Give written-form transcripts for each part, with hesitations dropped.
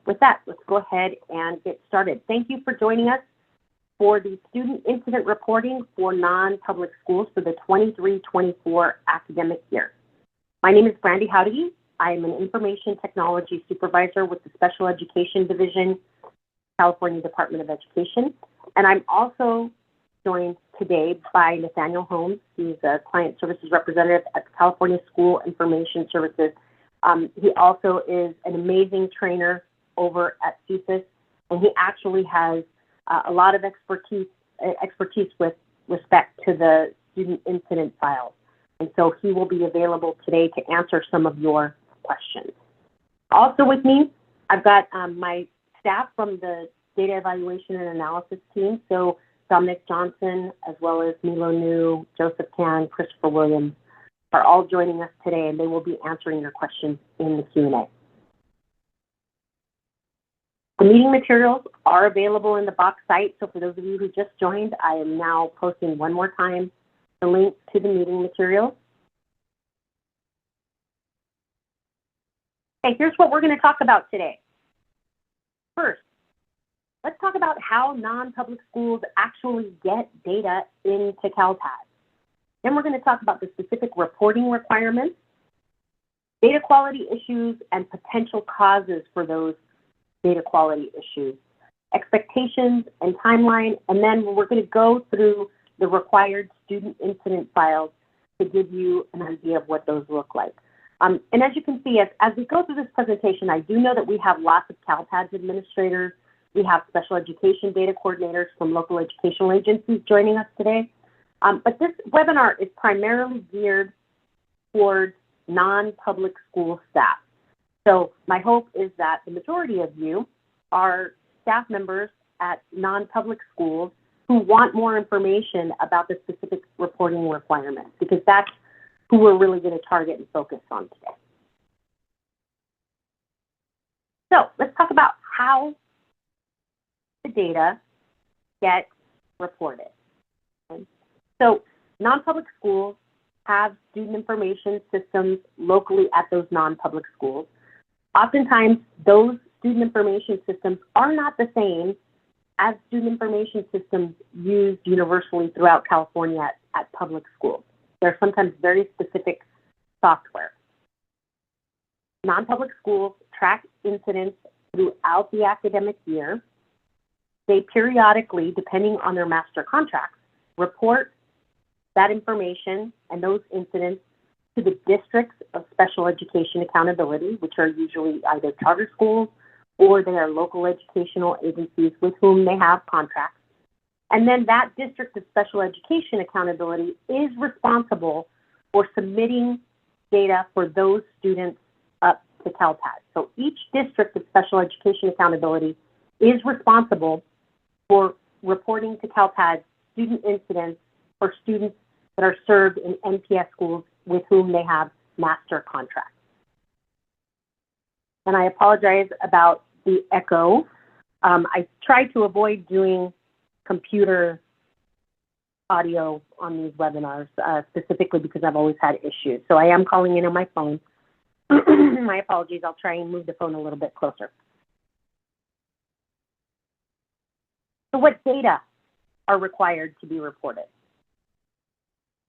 with that, let's go ahead and get started. Thank you for joining us for the student incident reporting for non-public schools for the 23-24 academic year. My name is Brandi Jauregui. I am an information technology supervisor with the Special Education Division, California Department of Education. And I'm also joined today by Nathaniel Holmes. He's a client services representative at the California School Information Services. He also is an amazing trainer over at CSIS, and he actually has a lot of expertise with respect to the student incident files. And so he will be available today to answer some of your questions. Also with me, I've got my staff from the Data Evaluation and Analysis team. So Dominic Johnson, as well as Milo New, Joseph Tan, Christopher Williams, are all joining us today, and they will be answering your questions in the Q&A. The meeting materials are available in the Box site. So for those of you who just joined, I am now posting one more time the link to the meeting materials. Okay, here's what we're going to talk about today. First, let's talk about how non-public schools actually get data into CALPADS. Then we're going to talk about the specific reporting requirements, data quality issues, and potential causes for those data quality issues, expectations and timeline, and then we're going to go through the required student incident files to give you an idea of what those look like. And as you can see, as we go through this presentation, I do know that we have lots of CALPADS administrators. We have special education data coordinators from local educational agencies joining us today. But this webinar is primarily geared towards non-public school staff. So my hope is that the majority of you are staff members at non-public schools who want more information about the specific reporting requirements, because that's who we're really going to target and focus on today. So let's talk about how the data get reported. Okay. So non-public schools have student information systems locally at those non-public schools. Oftentimes, those student information systems are not the same as student information systems used universally throughout California at public schools. They're sometimes very specific software. Non-public schools track incidents throughout the academic year. They periodically, depending on their master contracts, report that information and those incidents to the districts of special education accountability, which are usually either charter schools or they are local educational agencies with whom they have contracts. And then that district of special education accountability is responsible for submitting data for those students up to CALPADS. So each district of special education accountability is responsible for reporting to CALPADS student incidents for students that are served in NPS schools with whom they have master contracts. And I apologize about the echo. I try to avoid doing computer audio on these webinars, specifically because I've always had issues. So I am calling in on my phone. My apologies, I'll try and move the phone a little bit closer. So what data are required to be reported?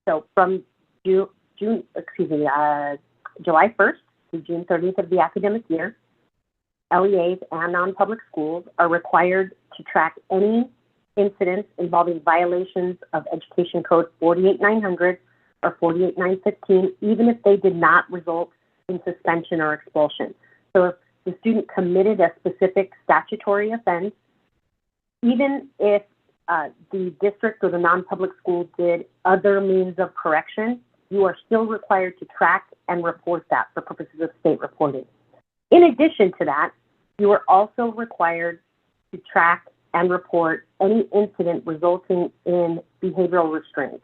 So from July 1st to June 30th of the academic year, LEAs and non-public schools are required to track any incidents involving violations of Education Code 48900 or 48915, even if they did not result in suspension or expulsion. So if the student committed a specific statutory offense, even if the district or the non-public school did other means of correction, you are still required to track and report that for purposes of state reporting. In addition to that, you are also required to track and report any incident resulting in behavioral restraint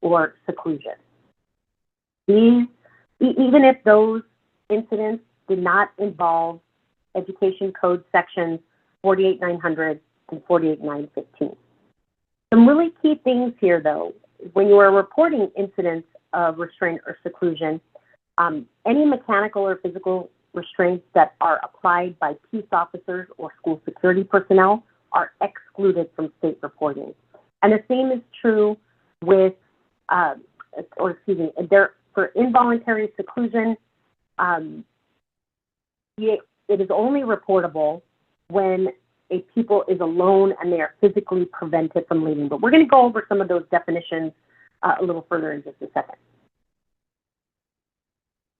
or seclusion. Even if those incidents did not involve Education Code sections 48900 and 48915. Some really key things here, though, when you are reporting incidents of restraint or seclusion, any mechanical or physical restraints that are applied by peace officers or school security personnel are excluded from state reporting. And the same is true with, for involuntary seclusion, it is only reportable when a pupil is alone and they are physically prevented from leaving. But we're going to go over some of those definitions a little further in just a second.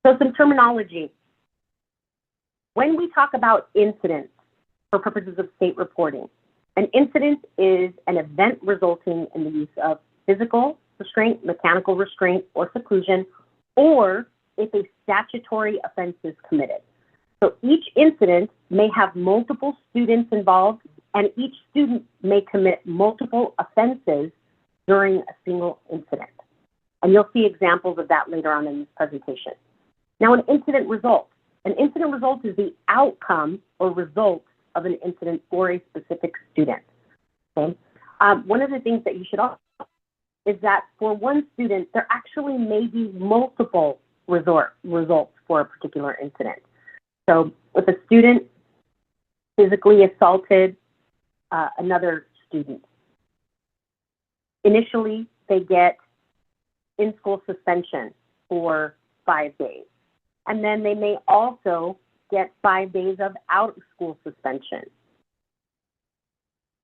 So some terminology. When we talk about incidents for purposes of state reporting, an incident is an event resulting in the use of physical restraint, mechanical restraint, or seclusion, or if a statutory offense is committed. So each incident may have multiple students involved, and each student may commit multiple offenses during a single incident. And you'll see examples of that later on in this presentation. Now, an incident result. An incident result is the outcome or result of an incident for a specific student. Okay? One of the things that you should also know is that for one student, there actually may be multiple results for a particular incident. So if a student physically assaulted another student, initially they get in-school suspension for 5 days. And then they may also get 5 days of out-of-school suspension.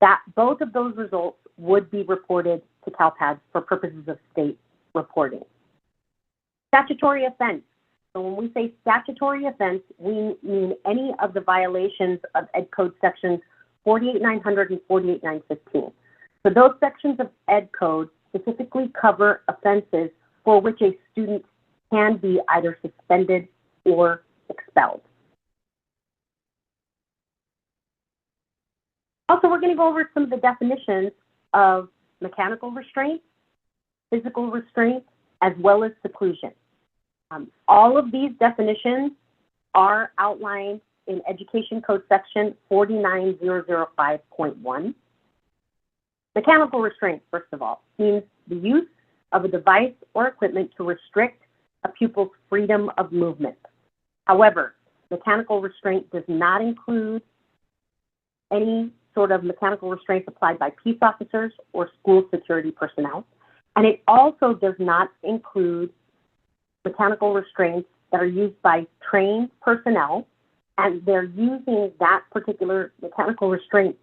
That both of those results would be reported to CALPADS for purposes of state reporting. Statutory offense. So when we say statutory offense, we mean any of the violations of Ed Code sections 48900 and 48915. So those sections of Ed Code specifically cover offenses for which a student can be either suspended or expelled. Also, we're going to go over some of the definitions of mechanical restraint, physical restraint, as well as seclusion. All of these definitions are outlined in Education Code section 49005.1. Mechanical restraint, first of all, means the use of a device or equipment to restrict a pupil's freedom of movement. However, mechanical restraint does not include any sort of mechanical restraints applied by peace officers or school security personnel. And it also does not include mechanical restraints that are used by trained personnel, and they're using that particular mechanical restraint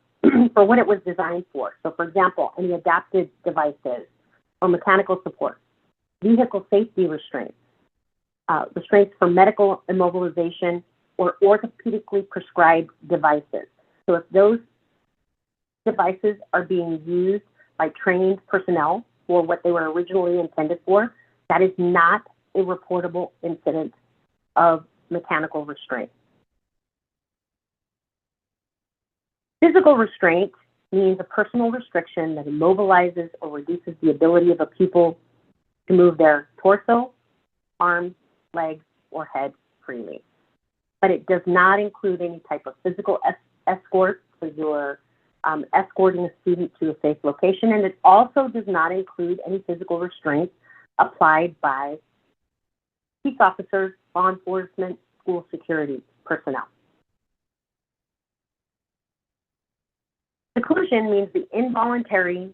for what it was designed for. So for example, any adapted devices or mechanical support, vehicle safety restraints, restraints for medical immobilization, or orthopedically prescribed devices. So if those devices are being used by trained personnel for what they were originally intended for, that is not a reportable incident of mechanical restraint. Physical restraint means a personal restriction that immobilizes or reduces the ability of a pupil to move their torso, arms, legs, or head freely. But it does not include any type of physical escort, so you're escorting a student to a safe location, and it also does not include any physical restraints applied by peace officers, law enforcement, school security personnel. Seclusion means the involuntary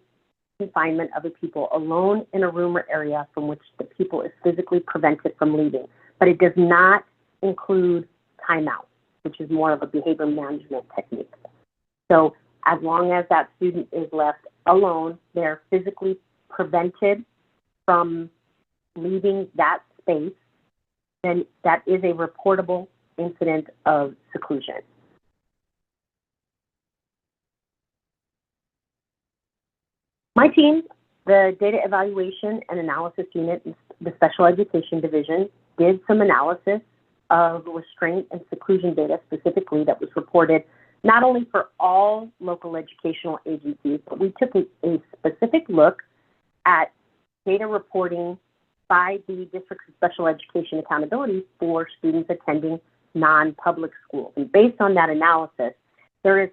confinement of a pupil alone in a room or area from which the pupil is physically prevented from leaving, but it does not include timeout, which is more of a behavior management technique. So as long as that student is left alone, they're physically prevented from leaving that space, then that is a reportable incident of seclusion. My team, the Data Evaluation and Analysis Unit, the Special Education Division, did some analysis of restraint and seclusion data specifically that was reported not only for all local educational agencies, but we took a specific look at data reporting by the Districts of Special Education Accountability for students attending non-public schools. And based on that analysis, there is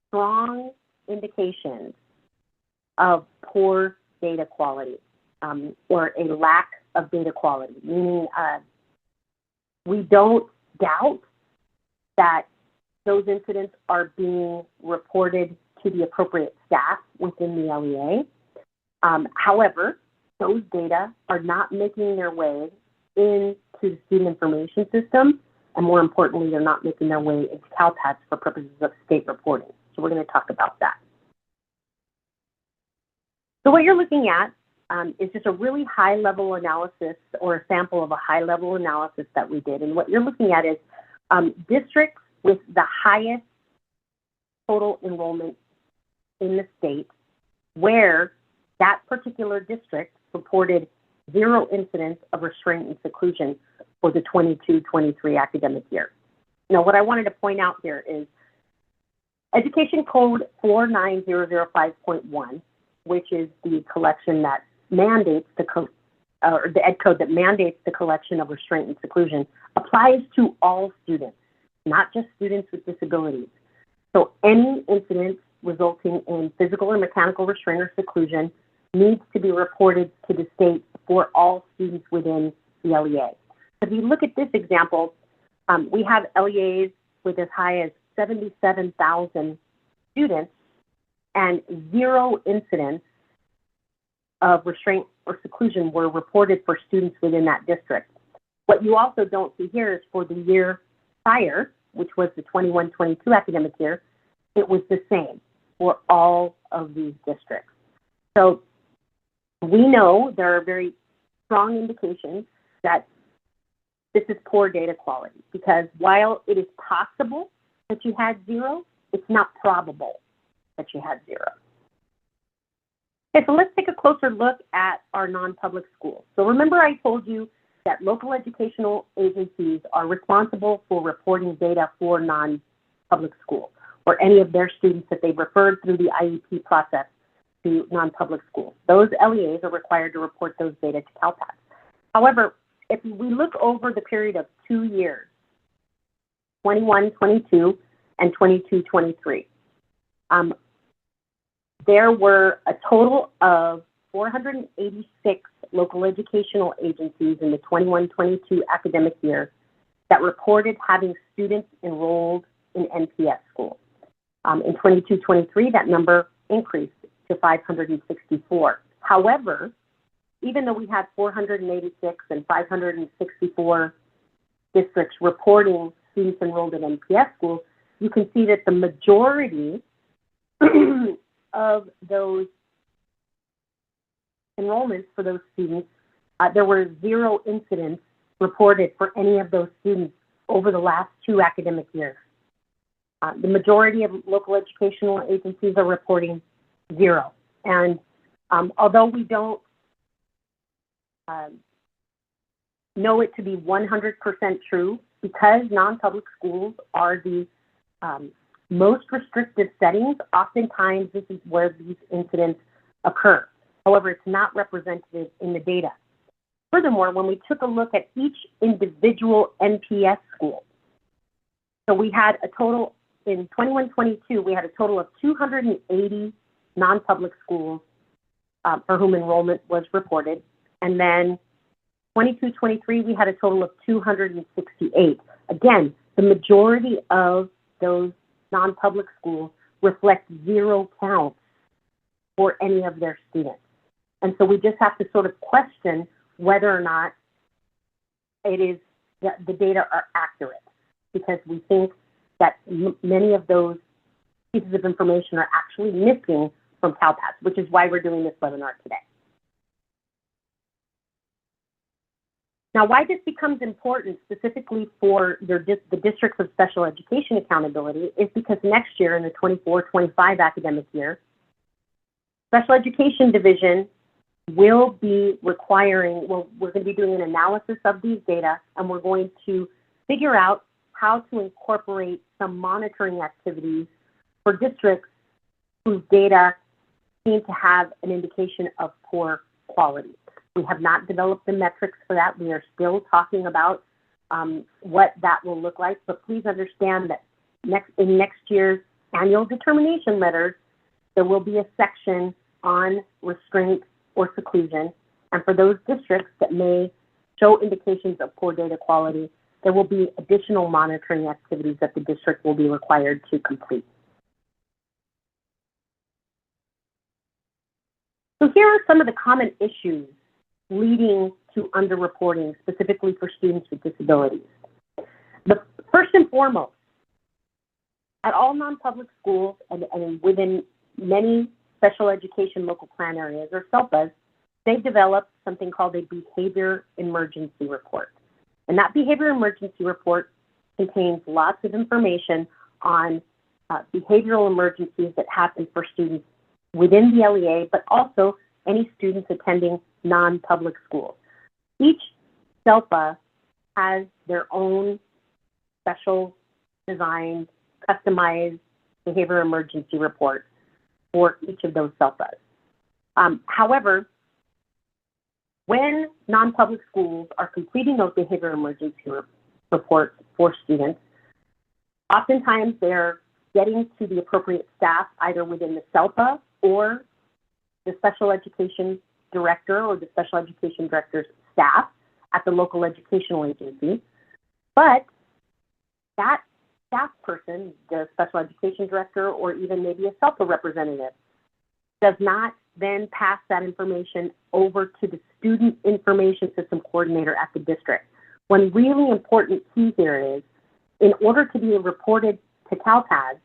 strong indications of poor data quality or a lack of data quality, meaning we don't doubt that those incidents are being reported to the appropriate staff within the LEA. However, those data are not making their way into the student information system, and more importantly, they're not making their way into CALPADS for purposes of state reporting. So we're going to talk about that. So what you're looking at is just a really high-level analysis or a sample of a high-level analysis that we did. And what you're looking at is districts with the highest total enrollment in the state where that particular district reported 0 incidents of restraint and seclusion for the 22-23 academic year. Now, what I wanted to point out here is Education Code 49005.1, which is the collection that mandates or the Ed Code that mandates the collection of restraint and seclusion, applies to all students, not just students with disabilities. So any incidents resulting in physical or mechanical restraint or seclusion needs to be reported to the state for all students within the LEA. If you look at this example, we have LEAs with as high as 77,000 students and 0 incidents of restraint or seclusion were reported for students within that district. What you also don't see here is for the year prior, which was the 21-22 academic year, it was the same for all of these districts. So we know there are very strong indications that this is poor data quality, because while it is possible that you had 0, it's not probable that you had 0. Okay, so let's take a closer look at our non-public schools. So remember I told you that local educational agencies are responsible for reporting data for non-public schools or any of their students that they've referred through the IEP process to non-public schools. Those LEAs are required to report those data to CALPADS. However, if we look over the period of 2 years, 21-22 and 22-23, there were a total of 486 local educational agencies in the 21-22 academic year that reported having students enrolled in NPS schools. In 22-23, that number increased to 564. However, even though we had 486 and 564 districts reporting students enrolled in NPS schools, you can see that the majority of those enrollments for those students, there were 0 incidents reported for any of those students over the last 2 academic years. The majority of local educational agencies are reporting 0. And although we don't know it to be 100% true, because non-public schools are the most restrictive settings, oftentimes this is where these incidents occur. However, it's not represented in the data. Furthermore, when we took a look at each individual NPS school, so we had a total, in 21-22, we had a total of 280 non-public schools for whom enrollment was reported. And then 22-23, we had a total of 268. Again, the majority of those non-public schools reflect 0 counts for any of their students. And so we just have to sort of question whether or not it is that the data are accurate, because we think that many of those pieces of information are actually missing from CALPADS, which is why we're doing this webinar today. Now, why this becomes important specifically for the Districts of Special Education Accountability is because next year in the 24-25 academic year, Special Education Division will be requiring, well, we're going to be doing an analysis of these data, and we're going to figure out how to incorporate some monitoring activities for districts whose data seem to have an indication of poor quality. We have not developed the metrics for that. We are still talking about what that will look like, but please understand that in next year's annual determination letters, there will be a section on restraint or seclusion. And for those districts that may show indications of poor data quality, there will be additional monitoring activities that the district will be required to complete. So here are some of the common issues leading to underreporting, specifically for students with disabilities. The first and foremost, at all non-public schools and within many special education local plan areas, or SELPAs, they've developed something called a behavior emergency report. And that behavior emergency report contains lots of information on behavioral emergencies that happen for students within the LEA, but also any students attending non-public schools. Each SELPA has their own special designed, customized behavior emergency report for each of those SELPAs. However, when non-public schools are completing those behavior emergency reports for students, oftentimes they're getting to the appropriate staff either within the SELPA or the special education director or the special education director's staff at the local educational agency. But that staff person, the special education director, or even maybe a SELPA representative, does not then pass that information over to the student information system coordinator at the district. One really important key here is, in order to be reported to CALPADS,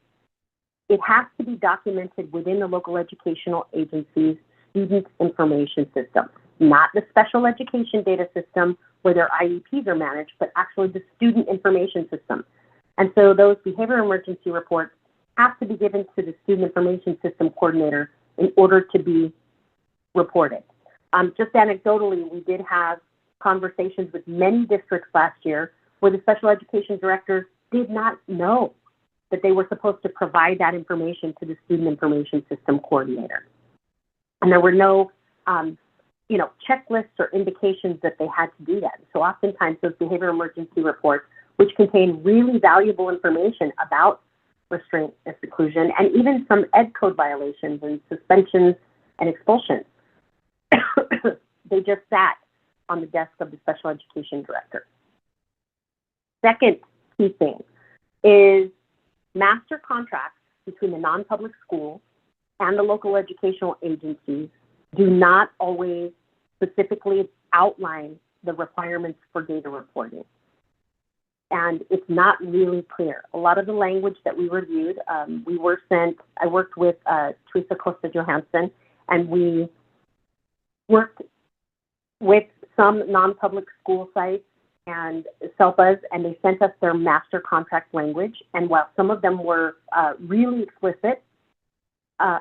it has to be documented within the local educational agency's student information system, not the special education data system where their IEPs are managed, but actually the student information system. And so those behavior emergency reports have to be given to the student information system coordinator in order to be reported. Just anecdotally, we did have conversations with many districts last year where the special education directors did not know that they were supposed to provide that information to the student information system coordinator. And there were no, checklists or indications that they had to do that. So oftentimes those behavior emergency reports, which contain really valuable information about restraint and seclusion, and even some ed code violations and suspensions and expulsions, they just sat on the desk of the special education director. Second key thing is master contracts between the non-public school and the local educational agencies do not always specifically outline the requirements for data reporting. And it's not really clear. A lot of the language that we reviewed, I worked with Teresa Costa Johansson, and we worked with some non-public school sites and SELPAs, and they sent us their master contract language. And while some of them were really explicit,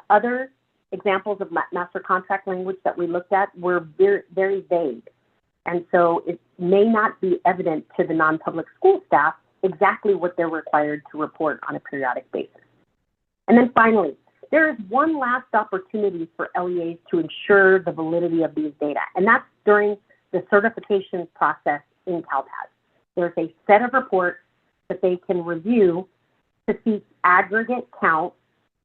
other examples of master contract language that we looked at were very, very vague. And so it may not be evident to the non-public school staff exactly what they're required to report on a periodic basis. And then finally, there is one last opportunity for LEAs to ensure the validity of these data, and that's during the certification process in CALPADS. There's a set of reports that they can review to see aggregate count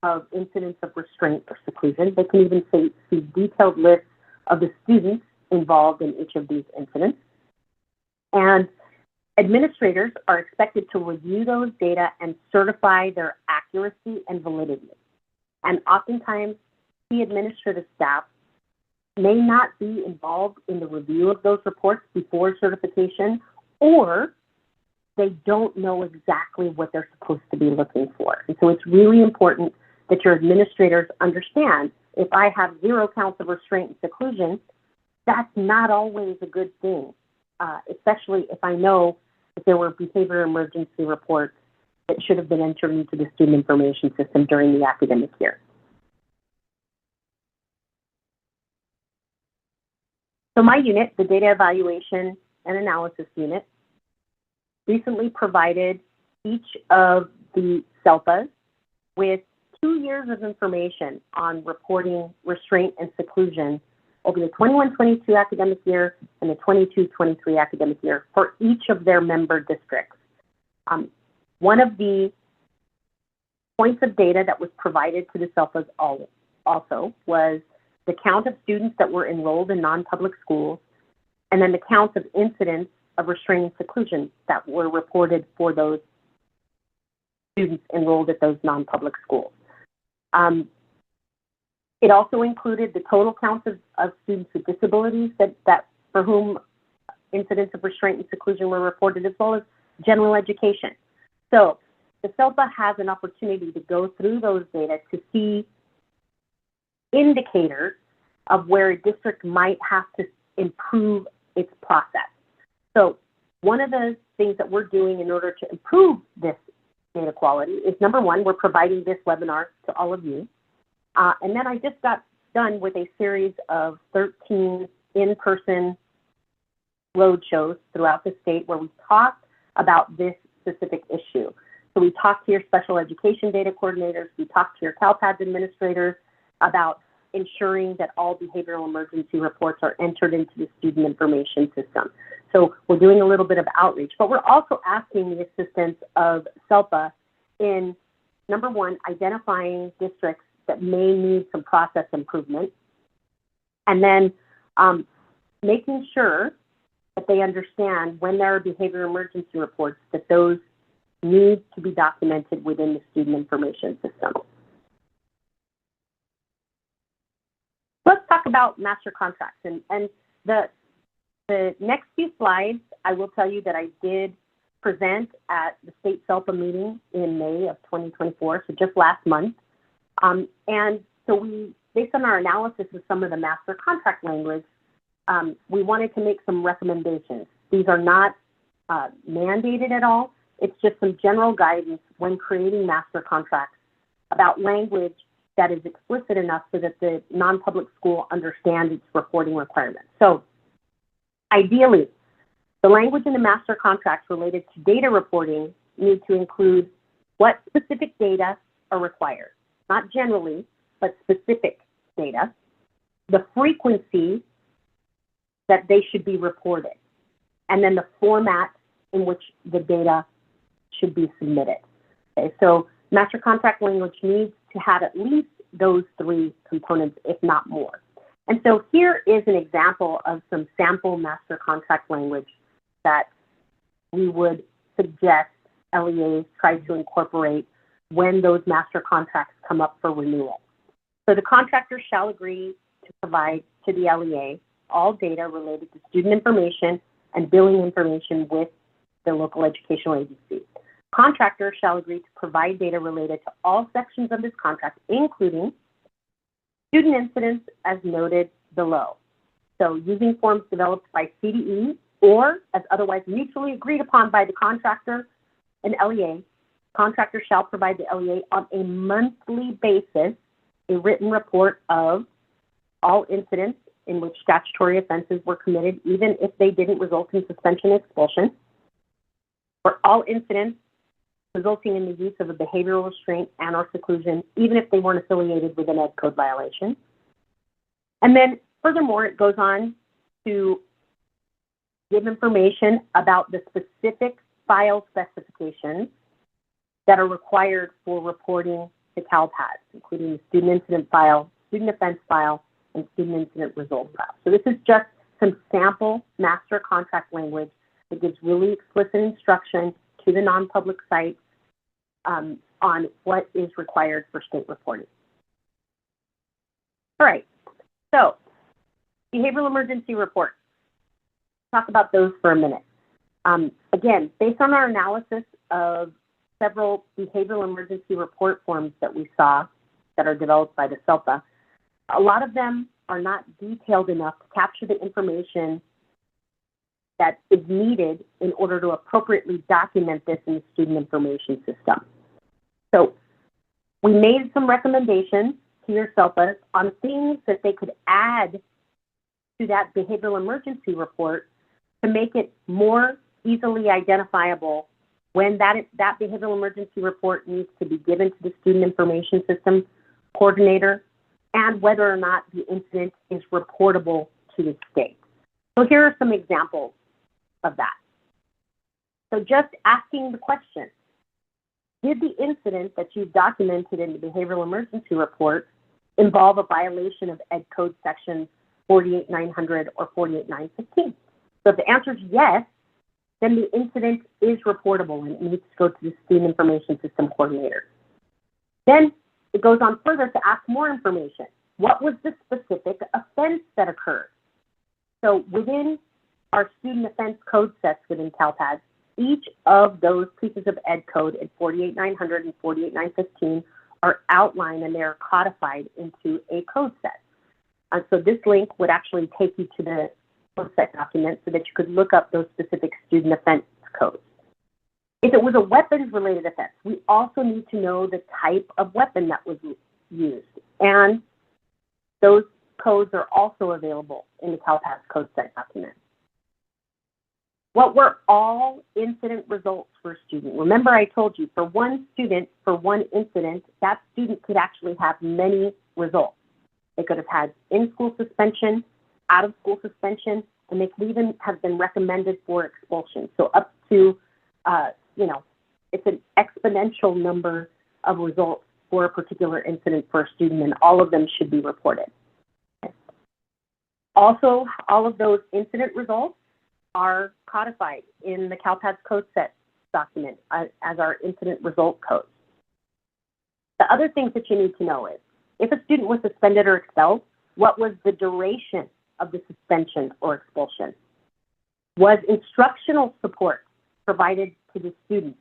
of incidents of restraint or seclusion. They can even see detailed lists of the students involved in each of these incidents. And administrators are expected to review those data and certify their accuracy and validity. And oftentimes, key administrative staff may not be involved in the review of those reports before certification, or they don't know exactly what they're supposed to be looking for. And so it's really important that your administrators understand, if I have 0 counts of restraint and seclusion, that's not always a good thing, especially if I know that there were behavior emergency reports that should have been entered into the student information system during the academic year. So my unit, the Data Evaluation and Analysis Unit, recently provided each of the SELPAs with 2 years of information on reporting restraint and seclusion over the 21-22 academic year and the 22-23 academic year for each of their member districts. One of the points of data that was provided to the SELPAs also was the count of students that were enrolled in non-public schools, and then the count of incidents of restraint and seclusion that were reported for those students enrolled at those non-public schools. It also included the total counts of students with disabilities that for whom incidents of restraint and seclusion were reported, as well as general education. So the SELPA has an opportunity to go through those data to see indicators of where a district might have to improve its process. So one of the things that we're doing in order to improve this data quality is, number one, we're providing this webinar to all of you. And then I just got done with a series of 13 in-person road shows throughout the state where we talked about this specific issue. So we talked to your special education data coordinators, we talked to your CALPADS administrators about ensuring that all behavioral emergency reports are entered into the student information system. So we're doing a little bit of outreach, but we're also asking the assistance of SELPA in, number one, identifying districts that may need some process improvement, and then making sure that they understand when there are behavior emergency reports that those need to be documented within the student information system. Let's talk about master contracts, and the next few slides, I will tell you that I did present at the state SELPA meeting in May of 2024, so just last month. And so we, based on our analysis of some of the master contract language, we wanted to make some recommendations. These are not mandated at all. It's just some general guidance when creating master contracts about language that is explicit enough so that the non-public school understands its reporting requirements. So ideally, the language in the master contracts related to data reporting need to include what specific data are required. Not generally, but specific data, the frequency that they should be reported, and then the format in which the data should be submitted. Okay, so master contract language needs to have at least those three components, if not more. And so here is an example of some sample master contract language that we would suggest LEAs try to incorporate when those master contracts come up for renewal. So the contractor shall agree to provide to the LEA all data related to student information and billing information with the local educational agency. Contractor shall agree to provide data related to all sections of this contract, including student incidents as noted below. So using forms developed by CDE or as otherwise mutually agreed upon by the contractor and LEA, contractor shall provide the LEA on a monthly basis a written report of all incidents in which statutory offenses were committed, even if they didn't result in suspension and expulsion, or all incidents resulting in the use of a behavioral restraint and or seclusion, even if they weren't affiliated with an ed code violation. And then furthermore, it goes on to give information about the specific file specifications that are required for reporting to CALPADS, including the student incident file, student offense file, and student incident result file. So this is just some sample master contract language that gives really explicit instruction to the non-public sites on what is required for state reporting. All right, so behavioral emergency reports. Talk about those for a minute. Again, based on our analysis of several behavioral emergency report forms that we saw that are developed by the SELPA, a lot of them are not detailed enough to capture the information that is needed in order to appropriately document this in the student information system. So we made some recommendations to your SELPAs on things that they could add to that behavioral emergency report to make it more easily identifiable when that behavioral emergency report needs to be given to the student information system coordinator and whether or not the incident is reportable to the state. So here are some examples of that. So just asking the question, did the incident that you've documented in the behavioral emergency report involve a violation of Ed Code sections 48900 or 48915? So if the answer is yes, then the incident is reportable and it needs to go to the student information system coordinator. Then it goes on further to ask more information. What was the specific offense that occurred? So within our student offense code sets within CALPADS, each of those pieces of ed code in 48900 and 48915 are outlined and they're codified into a code set. So this link would actually take you to the code set document so that you could look up those specific student offense codes. If it was a weapons-related offense, we also need to know the type of weapon that was used. And those codes are also available in the CALPADS code set document. What were all incident results for a student? Remember I told you, for one student, for one incident, that student could actually have many results. They could have had in-school suspension, out-of-school suspension, and they could even have been recommended for expulsion. So up to, it's an exponential number of results for a particular incident for a student, and all of them should be reported. Also, all of those incident results are codified in the CALPADS code set document as our incident result codes. The other things that you need to know is, if a student was suspended or expelled, what was the duration of the suspension or expulsion? Was instructional support provided to the student?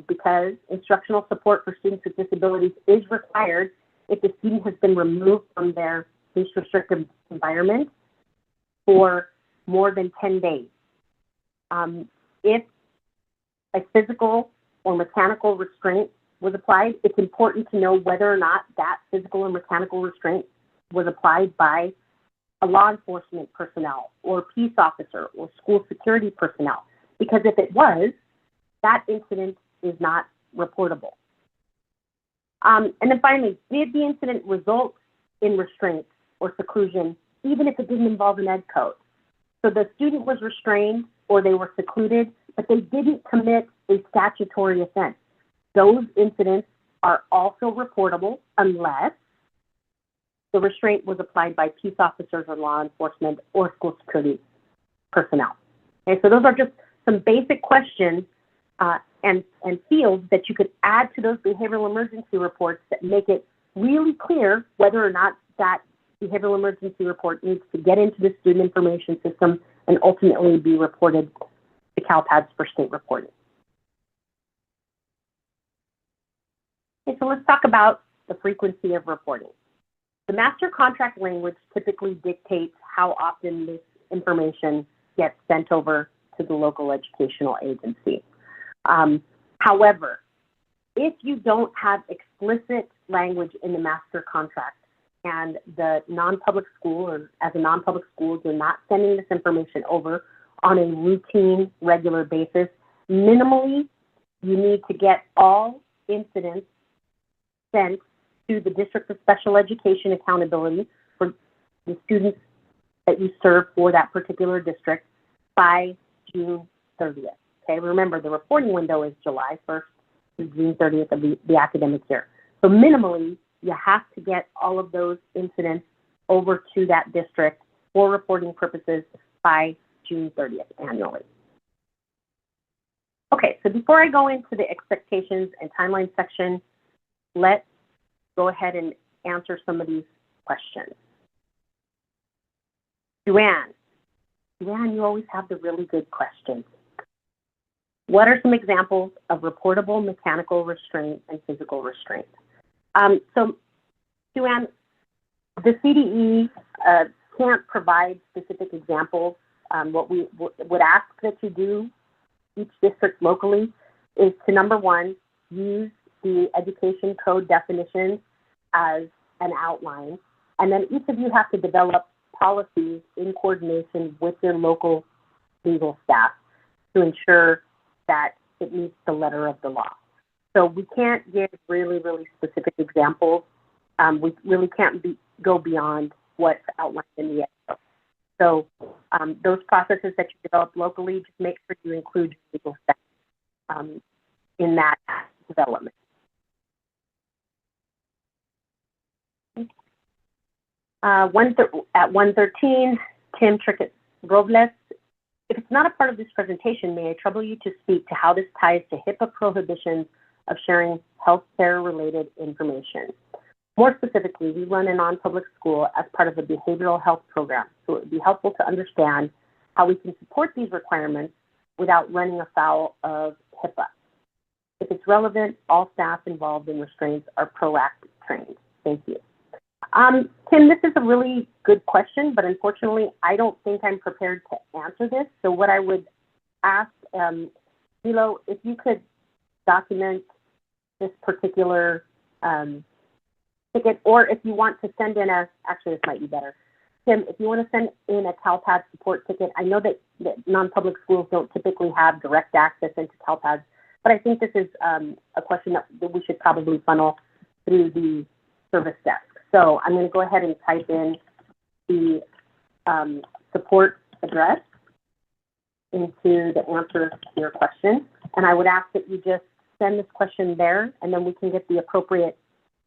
Because instructional support for students with disabilities is required if the student has been removed from their least restrictive environment for more than 10 days. If a physical or mechanical restraint was applied, it's important to know whether or not that physical or mechanical restraint was applied by a law enforcement personnel or peace officer or school security personnel. Because if it was, that incident is not reportable. And then finally, did the incident result in restraint or seclusion, even if it didn't involve an ed code? So the student was restrained or they were secluded, but they didn't commit a statutory offense. Those incidents are also reportable unless the restraint was applied by peace officers or law enforcement or school security personnel. Okay, so those are just some basic questions and fields that you could add to those behavioral emergency reports that make it really clear whether or not that behavioral emergency report needs to get into the student information system and ultimately be reported to CALPADS for state reporting. Okay, so let's talk about the frequency of reporting. The master contract language typically dictates how often this information gets sent over to the local educational agency. However, if you don't have explicit language in the master contract and the non-public school, or as a non-public school, you're not sending this information over on a routine, regular basis, minimally, you need to get all incidents sent to the District of Special Education Accountability for the students that you serve for that particular district by June 30th. Okay, remember the reporting window is July 1st to June 30th of the academic year. So minimally, you have to get all of those incidents over to that district for reporting purposes by June 30th annually. Okay, so before I go into the expectations and timeline section, let's go ahead and answer some of these questions. Joanne, you always have the really good questions. What are some examples of reportable mechanical restraint and physical restraint? So, Joanne, the CDE can't provide specific examples. What we would ask that you do, each district locally, is to, number one, use the education code definitions as an outline. And then each of you have to develop policies in coordination with your local legal staff to ensure that it meets the letter of the law. So we can't give really, really specific examples. We really can't go beyond what's outlined in the ESO. So those processes that you develop locally, just make sure you include legal staff in that development. At 113, Tim Trickett-Robles, If it's not a part of this presentation, may I trouble you to speak to how this ties to HIPAA prohibitions of sharing healthcare-related information? More specifically, we run a non-public school as part of a behavioral health program, so it would be helpful to understand how we can support these requirements without running afoul of HIPAA. If it's relevant, all staff involved in restraints are proactive trained. Thank you. Tim, this is a really good question, but unfortunately, I don't think I'm prepared to answer this. So what I would ask, Milo, if you could document this particular ticket, or if you want to send in actually this might be better. Tim, if you want to send in a CALPADS support ticket, I know that non-public schools don't typically have direct access into CALPADS, but I think this is a question that we should probably funnel through the service desk. So I'm going to go ahead and type in the support address into the answer to your question. And I would ask that you just send this question there, and then we can get the appropriate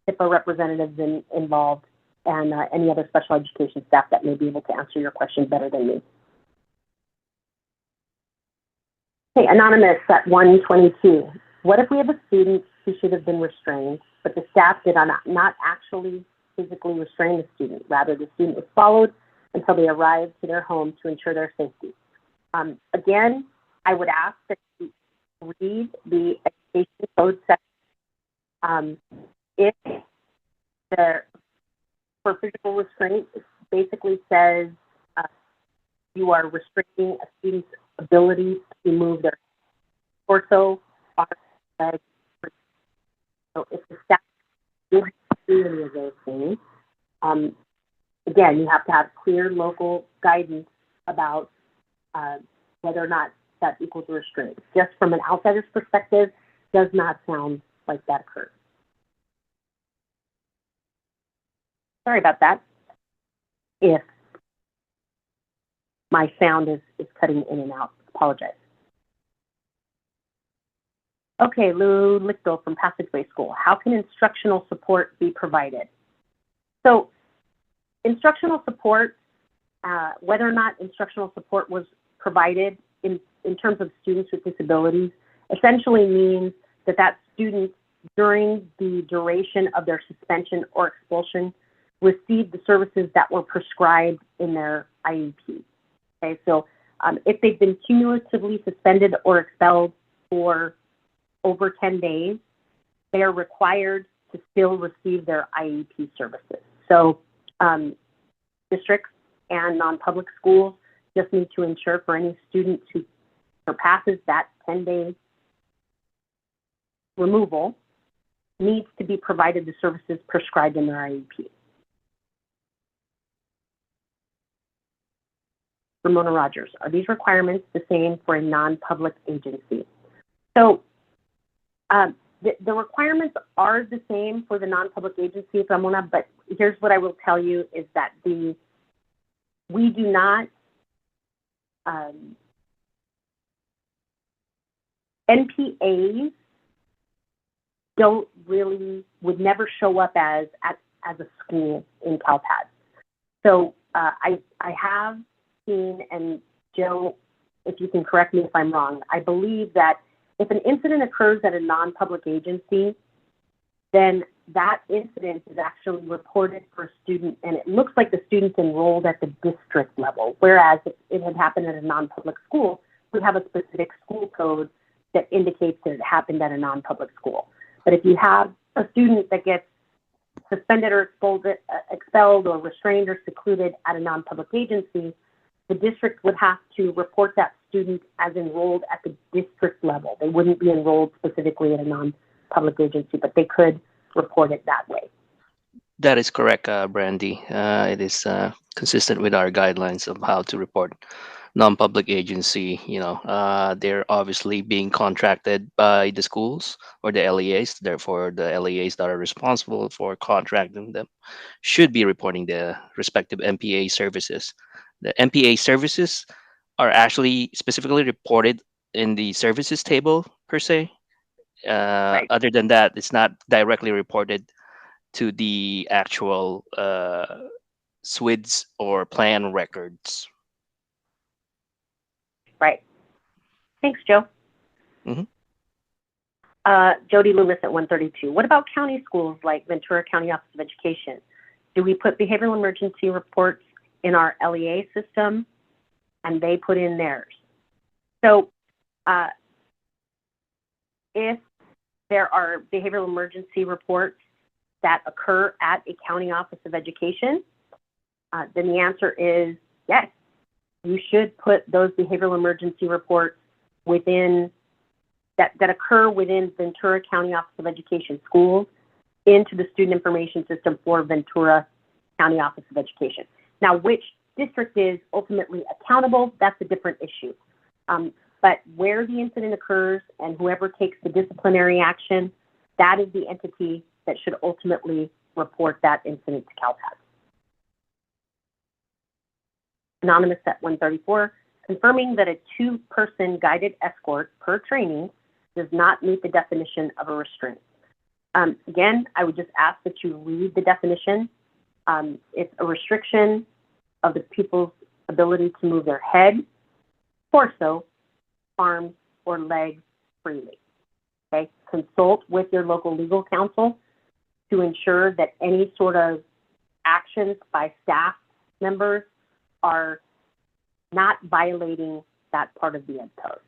HIPAA representatives involved and any other special education staff that may be able to answer your question better than me. Okay, Anonymous at 122. What if we have a student who should have been restrained, but the staff did not actually physically restrain the student? Rather, the student was followed until they arrived to their home to ensure their safety. Again, I would ask that you read the education code section. If the for physical restraint basically says you are restricting a student's ability to move their torso, arms, legs. So if the staff didn't do any of those things, again, you have to have clear local guidance about whether or not that equals a restraint. Just from an outsider's perspective, does not sound like that occurred. Sorry about that. If my sound is cutting in and out, apologize. Okay, Lou Lichtel from Passageway School. How can instructional support be provided? So instructional support, whether or not instructional support was provided in terms of students with disabilities, essentially means that that student, during the duration of their suspension or expulsion, received the services that were prescribed in their IEP. Okay, so if they've been cumulatively suspended or expelled for over 10 days, they are required to still receive their IEP services. So districts and non-public schools just need to ensure for any student who surpasses that 10-day removal needs to be provided the services prescribed in their IEP. Ramona Rogers, are these requirements the same for a non-public agency? So the requirements are the same for the non-public agency, Ramona, but here's what I will tell you is that we do not, NPAs would never show up as a school in CALPADS. So I have seen, and Joe, if you can correct me if I'm wrong, I believe that if an incident occurs at a non-public agency, then that incident is actually reported for a student, and it looks like the student's enrolled at the district level, whereas if it had happened at a non-public school, we have a specific school code that indicates that it happened at a non-public school. But if you have a student that gets suspended or expelled or restrained or secluded at a non-public agency, the district would have to report that student as enrolled at the district level. They wouldn't be enrolled specifically at a non-public agency, but they could report it that way. That is correct, Brandi. It is consistent with our guidelines of how to report non-public agency. They're obviously being contracted by the schools or the LEAs. Therefore, the LEAs that are responsible for contracting them should be reporting the respective MPA services. The MPA services are actually specifically reported in the services table per se. Right. Other than that, it's not directly reported to the actual SWDs or plan records. Thanks, Joe. Mm-hmm. Jody Loomis at 132. What about county schools like Ventura County Office of Education? Do we put behavioral emergency reports in our LEA system and they put in theirs? So if there are behavioral emergency reports that occur at a county office of education, then the answer is yes. You should put those behavioral emergency reports within that occur within Ventura County Office of Education schools into the student information system for Ventura County Office of Education. Now, which district is ultimately accountable, that's a different issue. But where the incident occurs and whoever takes the disciplinary action, that is the entity that should ultimately report that incident to CALPADS. Anonymous at 134, confirming that a 2-person guided escort per training does not meet the definition of a restraint. Again, I would just ask that you read the definition. It's a restriction of the people's ability to move their head, torso, arms, or legs freely. Okay? Consult with your local legal counsel to ensure that any sort of actions by staff members are not violating that part of the ed code.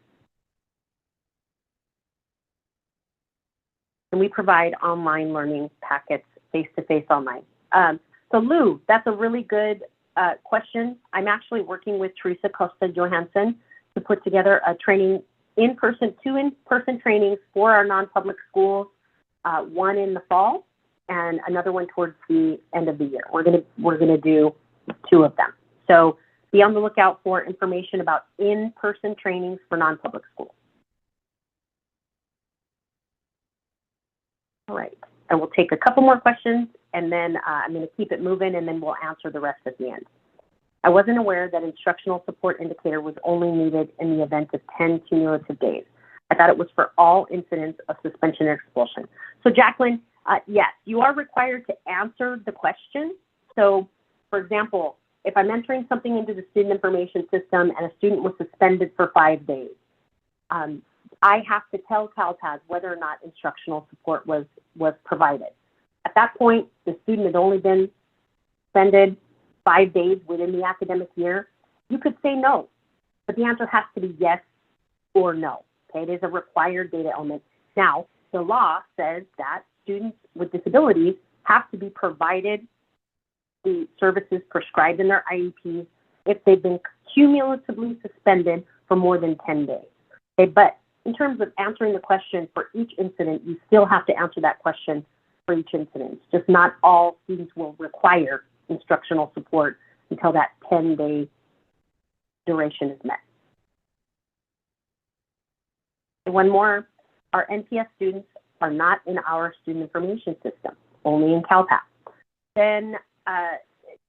And we provide online learning packets face-to-face online. So Lou, that's a really good question. I'm actually working with Teresa Costa Johansson to put together a training two in-person trainings for our non-public schools, one in the fall and another one towards the end of the year. We're gonna do 2 of them. So be on the lookout for information about in-person trainings for non-public schools. All right, I will take a couple more questions and then I'm going to keep it moving and then we'll answer the rest at the end. I wasn't aware that instructional support indicator was only needed in the event of 10 cumulative days. I thought it was for all incidents of suspension or expulsion. So Jacqueline, yes, you are required to answer the question. So for example, if I'm entering something into the student information system and a student was suspended for 5 days, I have to tell CALPADS whether or not instructional support was provided. At that point, the student had only been suspended 5 days within the academic year. You could say no, but the answer has to be yes or no. Okay, it is a required data element. Now, the law says that students with disabilities have to be provided the services prescribed in their IEPs if they've been cumulatively suspended for more than 10 days. Okay, but in terms of answering the question for each incident, you still have to answer that question for each incident. It's just not all students will require instructional support until that 10-day duration is met. One more, our NPS students are not in our student information system, only in CALPADS. Then,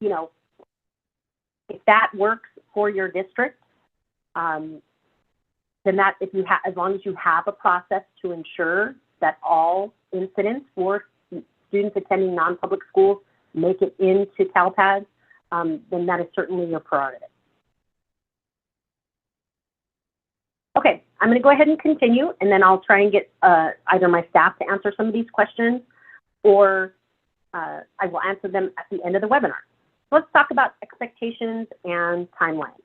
you know, if that works for your district, then that as long as you have a process to ensure that all incidents for students attending non-public schools make it into CALPADS, then that is certainly your prerogative. Okay, I'm going to go ahead and continue, and then I'll try and get either my staff to answer some of these questions, or I will answer them at the end of the webinar. So let's talk about expectations and timelines.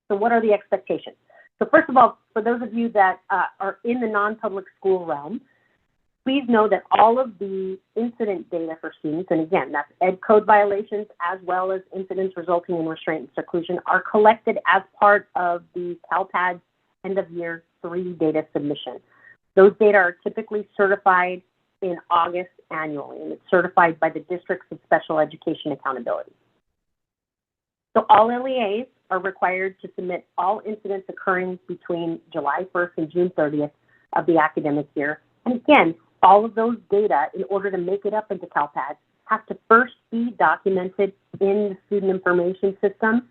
So what are the expectations? So first of all, for those of you that are in the non-public school realm, please know that all of the incident data for students, and again, that's ed code violations as well as incidents resulting in restraint and seclusion, are collected as part of the CALPADS end of year 3 data submission. Those data are typically certified in August annually, and it's certified by the Districts of Special Education Accountability. So all LEAs are required to submit all incidents occurring between July 1st and June 30th of the academic year. And again, all of those data, in order to make it up into CALPADS, have to first be documented in the student information system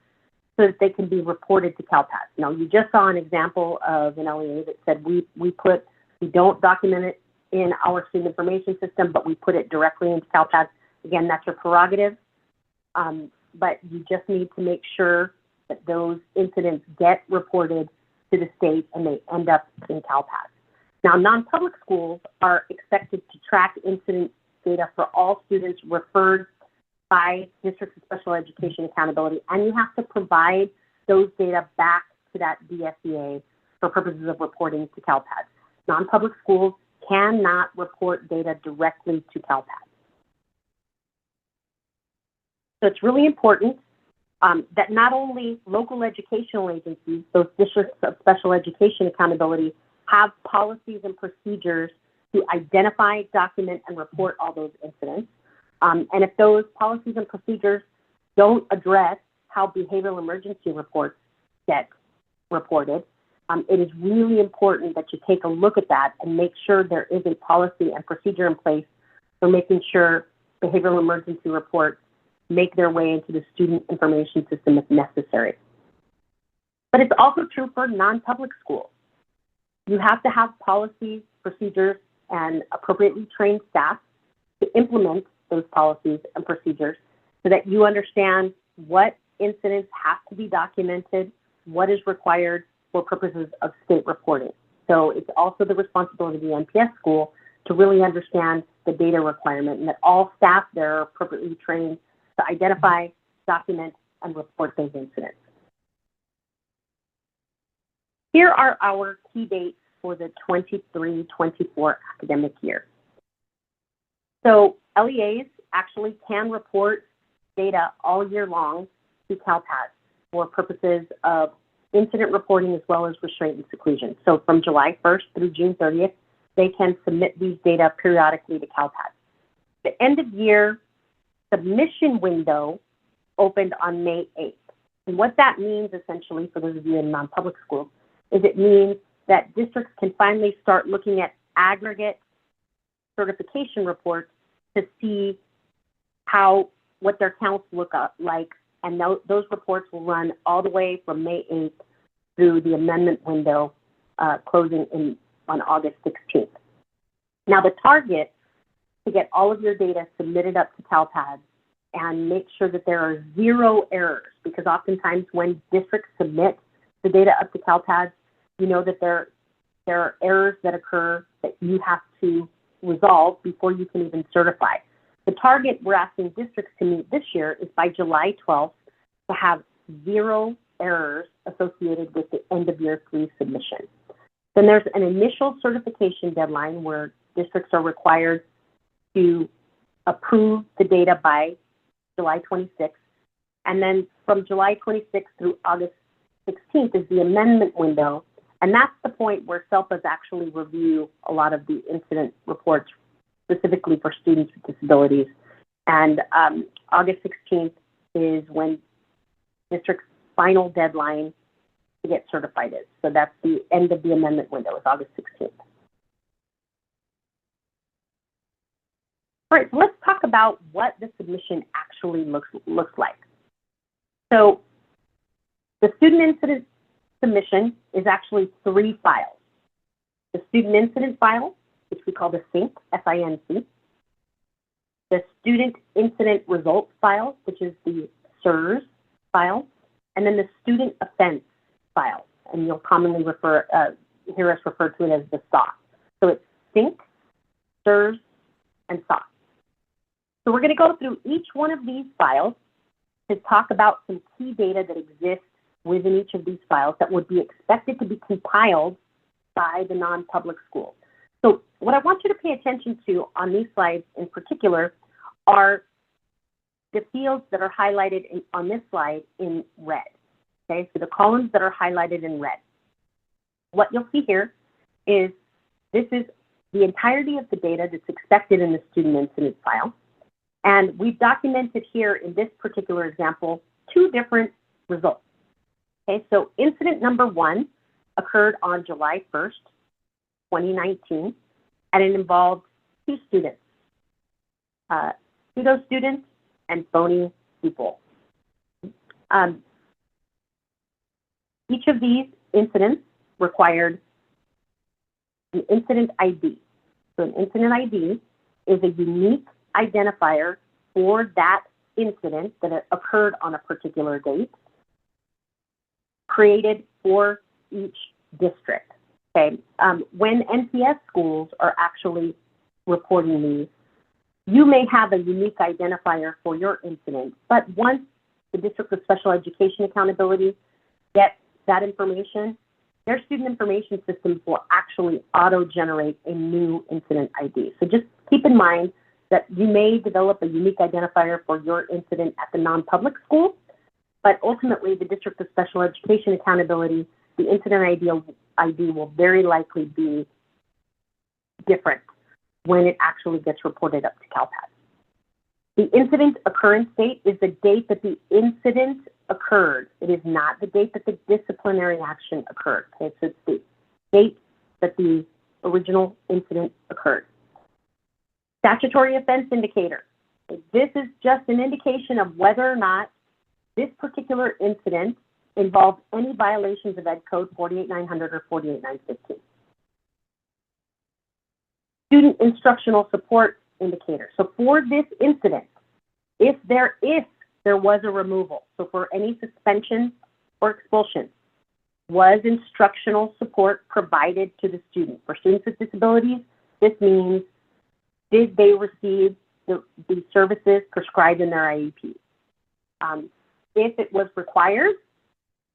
so that they can be reported to CALPADS. Now, you just saw an example of an LEA that said we don't document it in our student information system, but we put it directly into CALPADS. Again, that's your prerogative, but you just need to make sure that those incidents get reported to the state and they end up in CALPADS. Now, non-public schools are expected to track incident data for all students referred by Districts of Special Education Accountability, and you have to provide those data back to that DSEA for purposes of reporting to CALPADS. Non-public schools cannot report data directly to CALPADS. So it's really important that not only local educational agencies, those Districts of Special Education Accountability, have policies and procedures to identify, document, and report all those incidents. And if those policies and procedures don't address how behavioral emergency reports get reported, it is really important that you take a look at that and make sure there is a policy and procedure in place for making sure behavioral emergency reports make their way into the student information system if necessary. But it's also true for non-public schools. You have to have policies, procedures, and appropriately trained staff to implement those policies and procedures so that you understand what incidents have to be documented, what is required for purposes of state reporting. So it's also the responsibility of the NPS school to really understand the data requirement and that all staff there are appropriately trained to identify, document, and report those incidents. Here are our key dates for the 23-24 academic year. So LEAs actually can report data all year long to CALPADS for purposes of incident reporting as well as restraint and seclusion. So from July 1st through June 30th, they can submit these data periodically to CALPADS. The end of year submission window opened on May 8th. And what that means essentially for those of you in non-public schools is it means that districts can finally start looking at aggregate certification reports to see what their counts look like, and those reports will run all the way from May 8th through the amendment window closing on August 16th. Now the target to get all of your data submitted up to CALPADS and make sure that there are 0 errors, because oftentimes when districts submit the data up to CALPADS, you know that there are errors that occur that you have to resolve before you can even certify. The target we're asking districts to meet this year is by July 12th to have 0 errors associated with the end of year 3 submission. Then there's an initial certification deadline where districts are required to approve the data by July 26th. And then from July 26th through August 16th is the amendment window. And that's the point where SELPAs actually review a lot of the incident reports specifically for students with disabilities. And August 16th is when district's final deadline to get certified is. So that's the end of the amendment window, is August 16th. All right, so let's talk about what the submission actually looks like. So the student incident submission is actually 3 files. The student incident file, which we call the SINC, S-I-N-C. The student incident results file, which is the SIRS file. And then the student offense file. And you'll commonly hear us refer to it as the SOFF. So it's SINC, SIRS, and SOFF. So we're going to go through each one of these files to talk about some key data that exists within each of these files that would be expected to be compiled by the non-public schools. So what I want you to pay attention to on these slides in particular are the fields that are highlighted on this slide in red. Okay, so the columns that are highlighted in red. What you'll see here is this is the entirety of the data that's expected in the student incident file. And we've documented here in this particular example 2 different results. Okay, so incident number 1 occurred on July 1st, 2019, and it involved 2 students, pseudo students and phony people. Each of these incidents required an incident ID. So an incident ID is a unique identifier for that incident that occurred on a particular date, created for each district. Okay, when NPS schools are actually reporting these, you may have a unique identifier for your incident, but once the District of Special Education Accountability gets that information, their student information systems will actually auto-generate a new incident ID. So just keep in mind that you may develop a unique identifier for your incident at the non-public school, but ultimately the District of Special Education Accountability, the incident ID will very likely be different when it actually gets reported up to CALPADS. The incident occurrence date is the date that the incident occurred. It is not the date that the disciplinary action occurred. Okay, so it's the date that the original incident occurred. Statutory offense indicator. This is just an indication of whether or not this particular incident involved any violations of Ed Code 48900 or 48915. Student instructional support indicator. So for this incident, if there was a removal, so for any suspension or expulsion, was instructional support provided to the student? For students with disabilities, this means did they receive the services prescribed in their IEP? If it was required,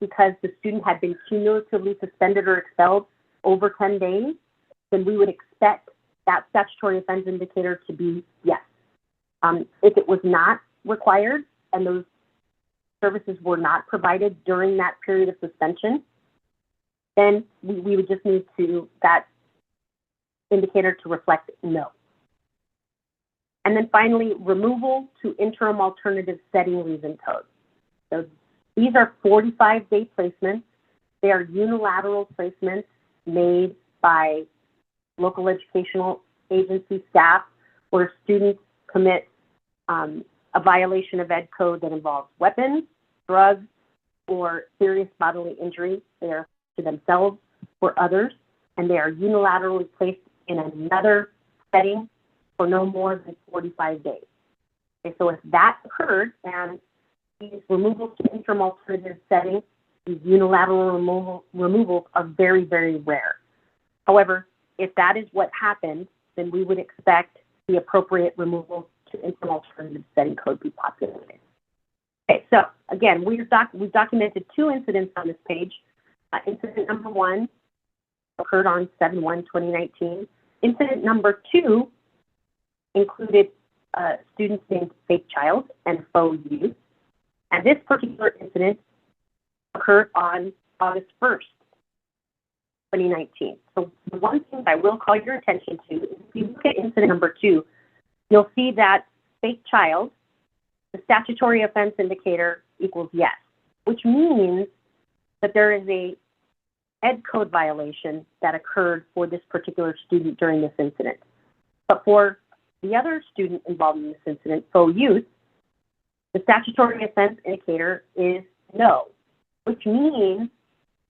because the student had been cumulatively suspended or expelled over 10 days, then we would expect that statutory offense indicator to be yes. If it was not required and those services were not provided during that period of suspension, then we would just need that indicator to reflect no. And then finally, removal to interim alternative setting reason code. So these are 45-day placements. They are unilateral placements made by local educational agency staff where students commit a violation of Ed Code that involves weapons, drugs, or serious bodily injury. They are to themselves or others, and they are unilaterally placed in another setting for no more than 45 days. Okay, so if that occurred and these removals to interim alternative settings, these unilateral removals are very, very rare. However, if that is what happened, then we would expect the appropriate removal to interim alternative setting code be populated. Okay, so again, we've documented two incidents on this page. Incident number 1 occurred on 7/1/2019. Incident number 2 included students named fake child and faux youth. And this particular incident occurred on August 1st, 2019. So the one thing I will call your attention to is if you look at incident number 2, you'll see that fake child, the statutory offense indicator equals yes, which means that there is a Ed Code violation that occurred for this particular student during this incident. But for the other student involved in this incident, faux youth, the statutory offense indicator is no, which means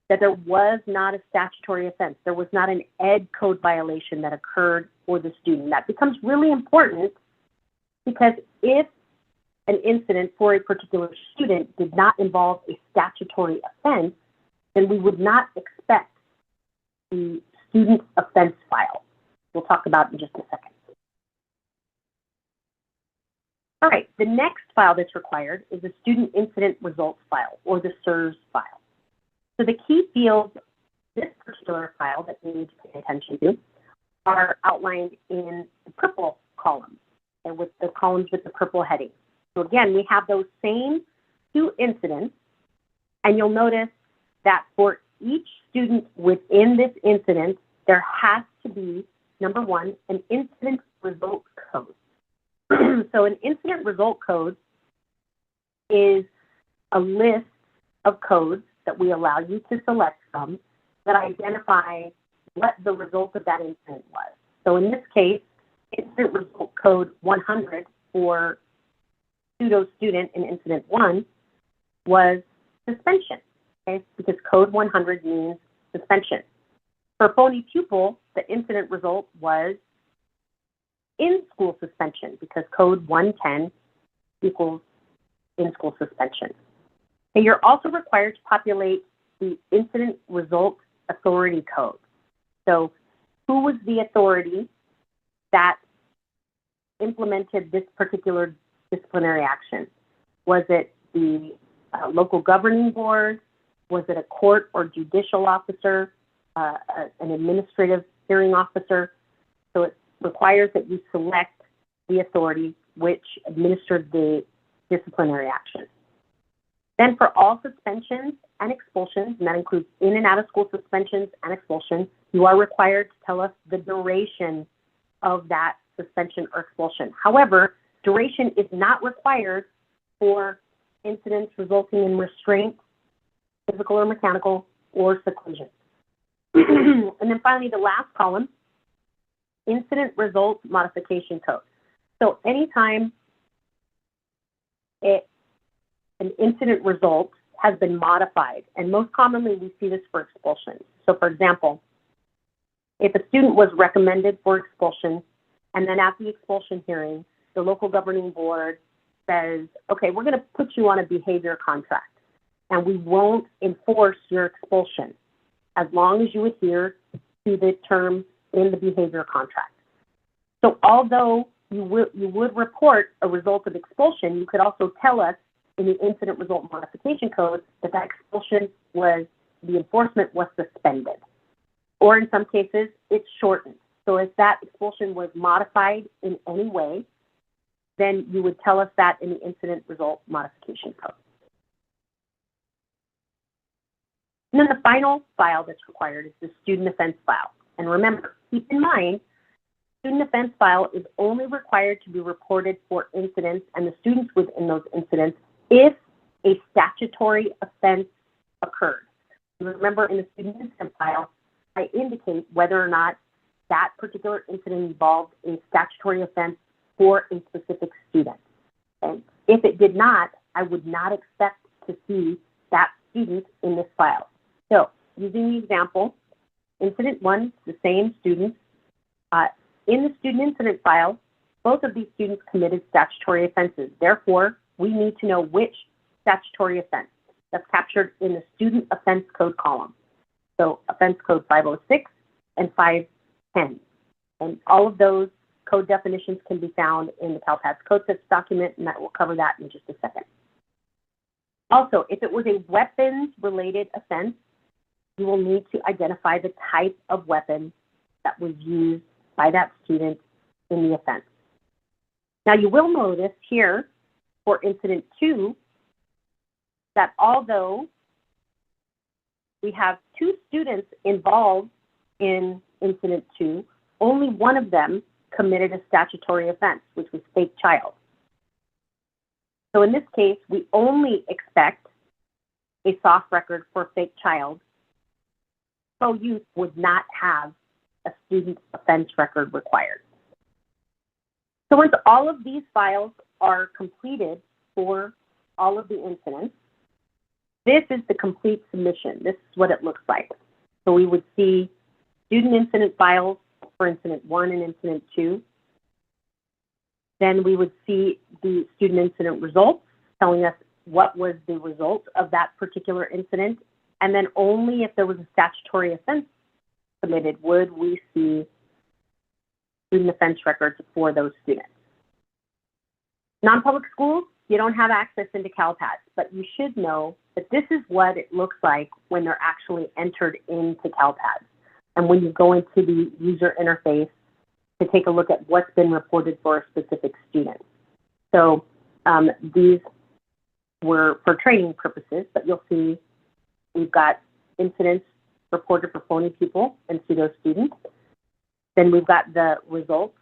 that there was not a statutory offense. There was not an Ed Code violation that occurred for the student. That becomes really important because if an incident for a particular student did not involve a statutory offense, then we would not expect the student offense file. We'll talk about it in just a second. All right, the next file that's required is the Student Incident Results File, or the SIRS file. So the key fields, this particular file that we need to pay attention to, are outlined in the purple column, and with the columns with the purple heading. So again, we have those same two incidents, and you'll notice that for each student within this incident, there has to be, number 1, an incident result code. So an incident result code is a list of codes that we allow you to select from that identify what the result of that incident was. So in this case, incident result code 100 for pseudo student in incident 1 was suspension, okay? Because code 100 means suspension. For phony pupil, the incident result was in-school suspension because code 110 equals in-school suspension. And you're also required to populate the incident result authority code. So who was the authority that implemented this particular disciplinary action? Was it the local governing board? Was it a court or judicial officer, an administrative hearing officer? So it requires that you select the authority which administered the disciplinary action. Then for all suspensions and expulsions, and that includes in and out of school suspensions and expulsions, you are required to tell us the duration of that suspension or expulsion. However, duration is not required for incidents resulting in restraint, physical or mechanical, or seclusion. And then finally, the last column, incident result modification code. So anytime an incident result has been modified, and most commonly we see this for expulsion. So for example, if a student was recommended for expulsion, and then at the expulsion hearing, the local governing board says, okay, we're going to put you on a behavior contract, and we won't enforce your expulsion as long as you adhere to the terms in the behavior contract. So although you would report a result of expulsion, you could also tell us in the incident result modification code that that expulsion was, the enforcement was suspended. Or in some cases, it's shortened. So if that expulsion was modified in any way, then you would tell us that in the incident result modification code. And then the final file that's required is the student offense file. And remember, keep in mind, student offense file is only required to be reported for incidents and the students within those incidents if a statutory offense occurred. Remember, in the student incident file, I indicate whether or not that particular incident involved a statutory offense for a specific student. And if it did not, I would not expect to see that student in this file. So using the example, incident one, the same students. In the student incident file, both of these students committed statutory offenses. Therefore, we need to know which statutory offense. That's captured in the student offense code column. So offense code 506 and 510. And all of those code definitions can be found in the CALPADS code sets document, and that will cover that in just a second. Also, if it was a weapons-related offense, you will need to identify the type of weapon that was used by that student in the offense. Now, you will notice here for incident 2 that although we have 2 students involved in incident 2, only one of them committed a statutory offense, which was fake child. So in this case, we only expect a soft record for fake child. Pro-youth would not have a student offense record required. So once all of these files are completed for all of the incidents, this is the complete submission. This is what it looks like. So we would see student incident files for incident 1 and incident 2. Then we would see the student incident results telling us what was the result of that particular incident. And then only if there was a statutory offense submitted would we see student offense records for those students. Non-public schools, you don't have access into CALPADS, but you should know that this is what it looks like when they're actually entered into CALPADS. And when you go into the user interface to take a look at what's been reported for a specific student. So these were for training purposes, but you'll see we've got incidents reported for phony people and pseudo students. Then we've got the results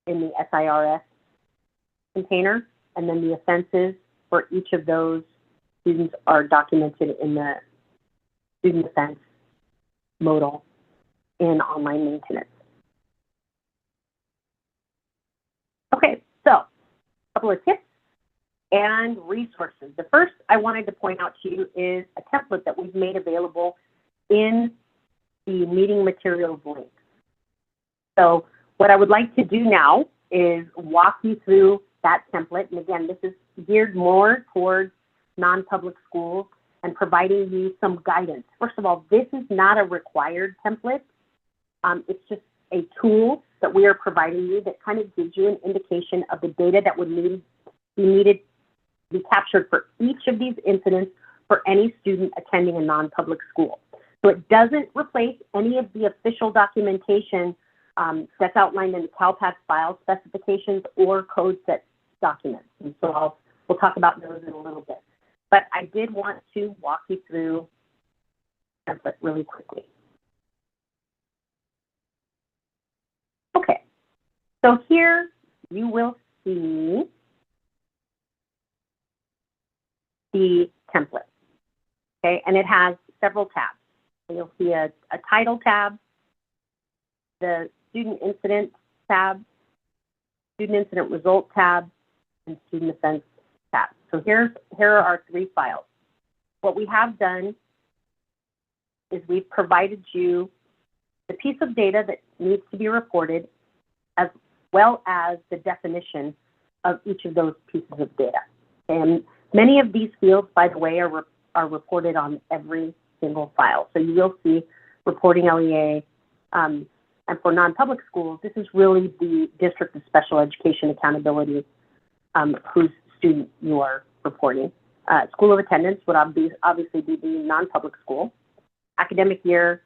in the SIRS container, and then the offenses for each of those students are documented in the student offense modal in online maintenance. Okay, so a couple of tips and resources. The first I wanted to point out to you is a template that we've made available in the meeting materials link. So what I would like to do now is walk you through that template. And again, this is geared more towards non-public schools and providing you some guidance. First of all, this is not a required template. It's just a tool that we are providing you that kind of gives you an indication of the data that would be needed to be captured for each of these incidents for any student attending a non-public school. So it doesn't replace any of the official documentation that's outlined in the CALPADS file, specifications, or code set documents. And so we'll talk about those in a little bit. But I did want to walk you through the template really quickly. Okay, so here you will see the template, okay, and it has several tabs. So you'll see a title tab, the student incident tab, student incident result tab, and student offense tab. So here are our three files. What we have done is we've provided you the piece of data that needs to be reported, as well as the definition of each of those pieces of data. And many of these fields, by the way, are reported on every single file. So you will see reporting LEA, and for non-public schools, this is really the District of Special Education Accountability, whose student you are reporting. School of attendance would obviously be the non-public school. Academic year,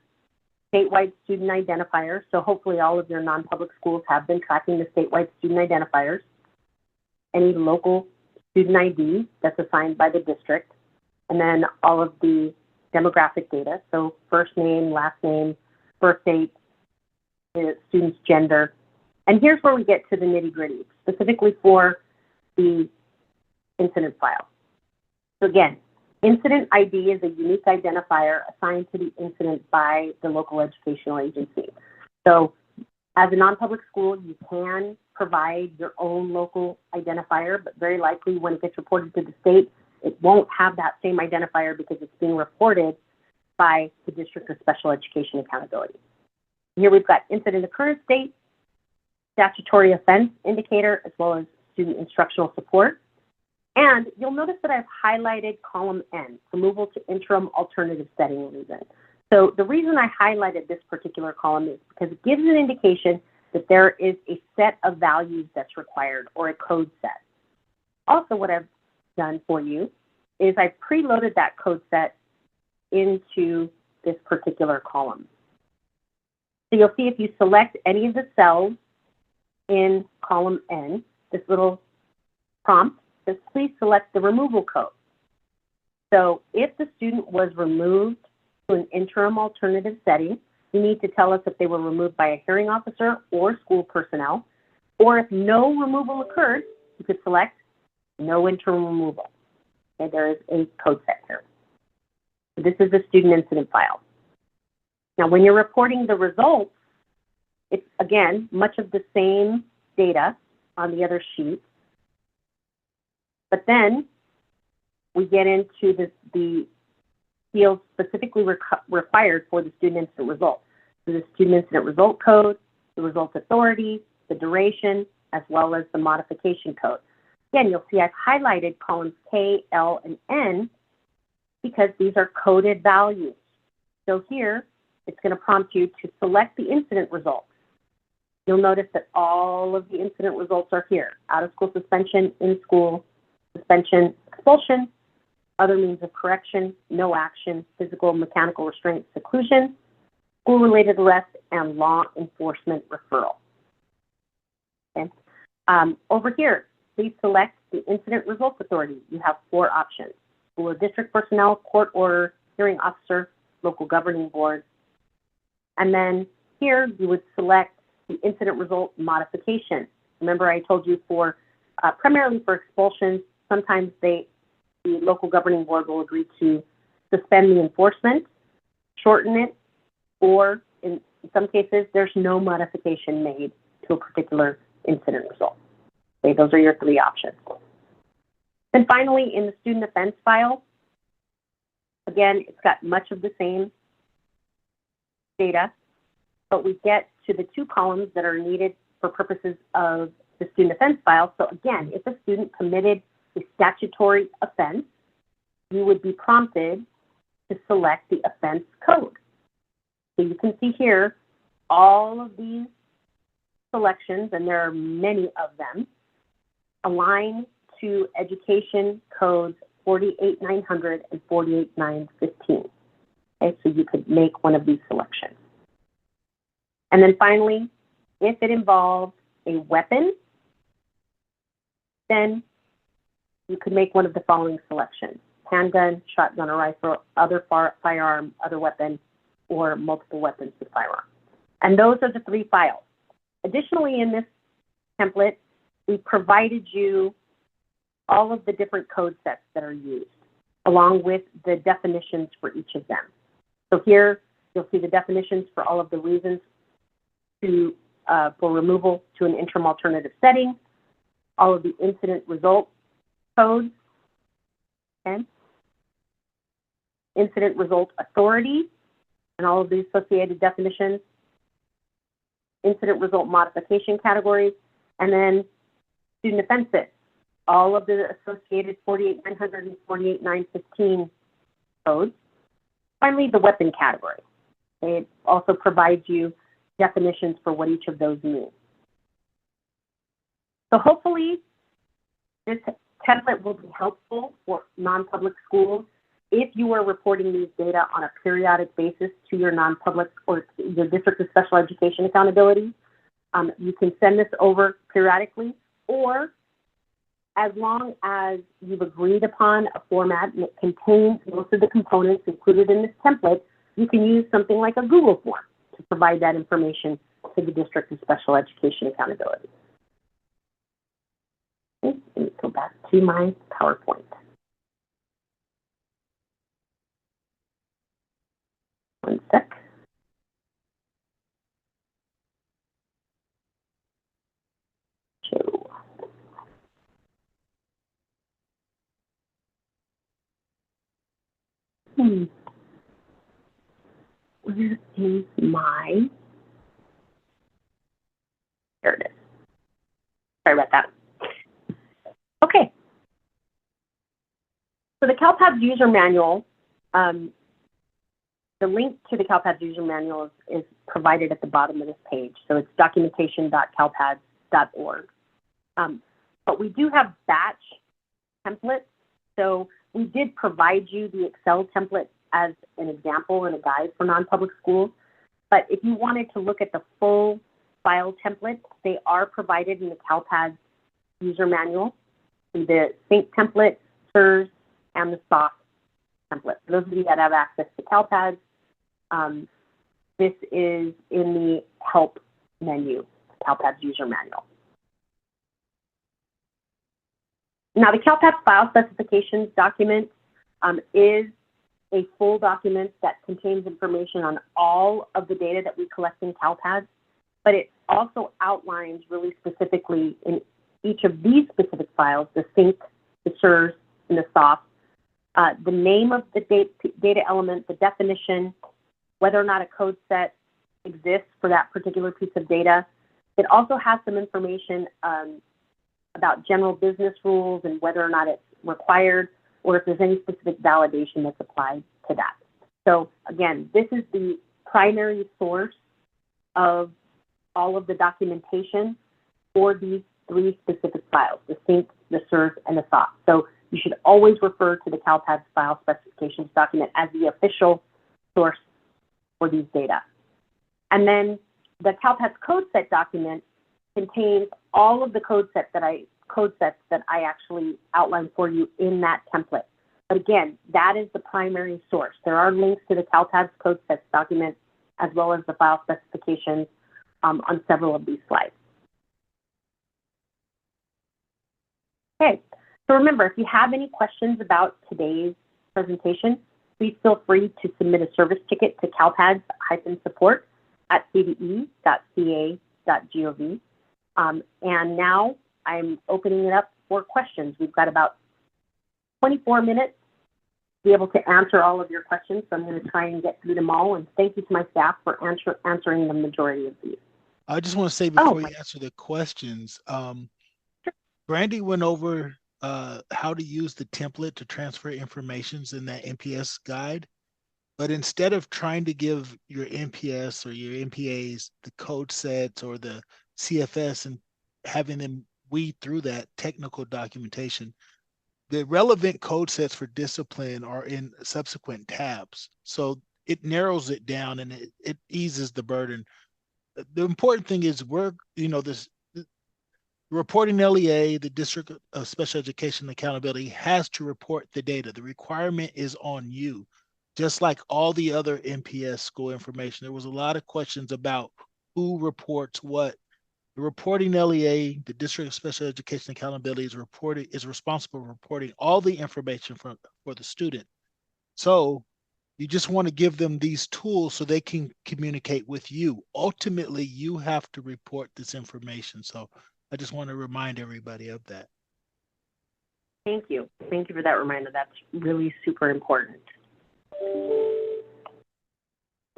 statewide student identifiers. So hopefully all of your non-public schools have been tracking the statewide student identifiers. Any local student ID that's assigned by the district. And then all of the demographic data. So first name, last name, birth date, the student's gender. And here's where we get to the nitty-gritty, specifically for the incident file. So again, incident ID is a unique identifier assigned to the incident by the local educational agency. So as a non-public school, you can provide your own local identifier, but very likely when it gets reported to the state, it won't have that same identifier because it's being reported by the District of Special Education Accountability. Here we've got incident occurrence date, statutory offense indicator, as well as student instructional support. And you'll notice that I've highlighted column N, removal to interim alternative setting reason. So the reason I highlighted this particular column is because it gives an indication that there is a set of values that's required, or a code set. Also, what I've done for you is I've preloaded that code set into this particular column. So you'll see if you select any of the cells in column N, this little prompt says, please select the removal code. So if the student was removed to an interim alternative setting, you need to tell us if they were removed by a hearing officer or school personnel, or if no removal occurred, you could select no interim removal. Okay, there is a code set here. So this is the student incident file. Now, when you're reporting the results, it's, again, much of the same data on the other sheet. But then we get into the fields specifically required for the student incident result. So the student incident result code, the result authority, the duration, as well as the modification code. Again, you'll see I've highlighted columns K, L, and N because these are coded values. So here, it's going to prompt you to select the incident results. You'll notice that all of the incident results are here: out-of-school suspension, in-school suspension, expulsion, other means of correction, no action, physical, mechanical restraint, seclusion, school-related arrest, and law enforcement referral. Okay. Over here, please select the incident results authority. You have 4 options: school or district personnel, court order, hearing officer, local governing board. And then here you would select the incident result modification. Remember I told you for primarily for expulsions, sometimes the local governing board will agree to suspend the enforcement, shorten it, or in some cases there's no modification made to a particular incident result. Okay, those are your 3 options. And finally, in the student offense file, again, it's got much of the same data, but we get to the 2 columns that are needed for purposes of the student offense file. So again, if a student committed a statutory offense, you would be prompted to select the offense code. So you can see here all of these selections, and there are many of them, align to education codes 48900 and 48915. Okay, so you could make one of these selections. And then finally, if it involves a weapon, then you could make one of the following selections: handgun, shotgun or rifle, other firearm, other weapon, or multiple weapons with firearm. And those are the 3 files. Additionally, in this template, we provided you all of the different code sets that are used, along with the definitions for each of them. So here, you'll see the definitions for all of the reasons for removal to an interim alternative setting, all of the incident result codes, okay? Incident result authority, and all of the associated definitions, incident result modification categories, and then student offenses, all of the associated 48900 and 48915 codes. Finally, the weapon category. It also provides you definitions for what each of those mean. So hopefully this template will be helpful for non-public schools if you are reporting these data on a periodic basis to your non-public or your District of Special Education Accountability. You can send this over periodically, or as long as you've agreed upon a format and it contains most of the components included in this template, you can use something like a Google form to provide that information to the District of Special Education Accountability. Okay, let me go back to my PowerPoint. One sec. Where is my, there it is. Sorry about that. Okay. So the CALPADS user manual, the link to the CALPADS user manual is provided at the bottom of this page. So it's documentation.calpads.org. But we do have batch templates. So we did provide you the Excel template as an example and a guide for non-public schools. But if you wanted to look at the full file template, they are provided in the CALPADS user manual, the SINC template, SIRS, and the SOFF template. For those of you that have access to CALPADS, this is in the help menu, CALPADS user manual. Now, the CALPADS file specifications document is a full document that contains information on all of the data that we collect in CALPADS, but it also outlines really specifically in each of these specific files, the SINC, the SIRS, and the SOFF, the name of the data element, the definition, whether or not a code set exists for that particular piece of data. It also has some information about general business rules and whether or not it's required, or if there's any specific validation that's applied to that. So again, this is the primary source of all of the documentation for these 3 specific files, the SINC, the SIRS, and the SOFF. So you should always refer to the CALPADS file specifications document as the official source for these data. And then the CALPADS code set document contains all of the code sets that I actually outlined for you in that template. But again, that is the primary source. There are links to the CALPADS code sets document as well as the file specifications on several of these slides. Okay, so remember, if you have any questions about today's presentation, please feel free to submit a service ticket to calpads-support@cde.ca.gov. And now I'm opening it up for questions. We've got about 24 minutes to be able to answer all of your questions, so I'm going to try and get through them all. And thank you to my staff for answering the majority of these. I just want to say before you answer the questions, Brandi went over how to use the template to transfer informations in that NPS guide. But instead of trying to give your NPS or your NPAs the code sets or the CFS and having them weed through that technical documentation, the relevant code sets for discipline are in subsequent tabs. So it narrows it down and it eases the burden. The important thing is the reporting LEA, the District of Special Education Accountability, has to report the data. The requirement is on you, just like all the other NPS school information. There was a lot of questions about who reports what. The reporting LEA, the District of Special Education Accountability, is responsible for reporting all the information for the student. So you just want to give them these tools so they can communicate with you. Ultimately, you have to report this information. So I just want to remind everybody of that. Thank you. Thank you for that reminder. That's really super important.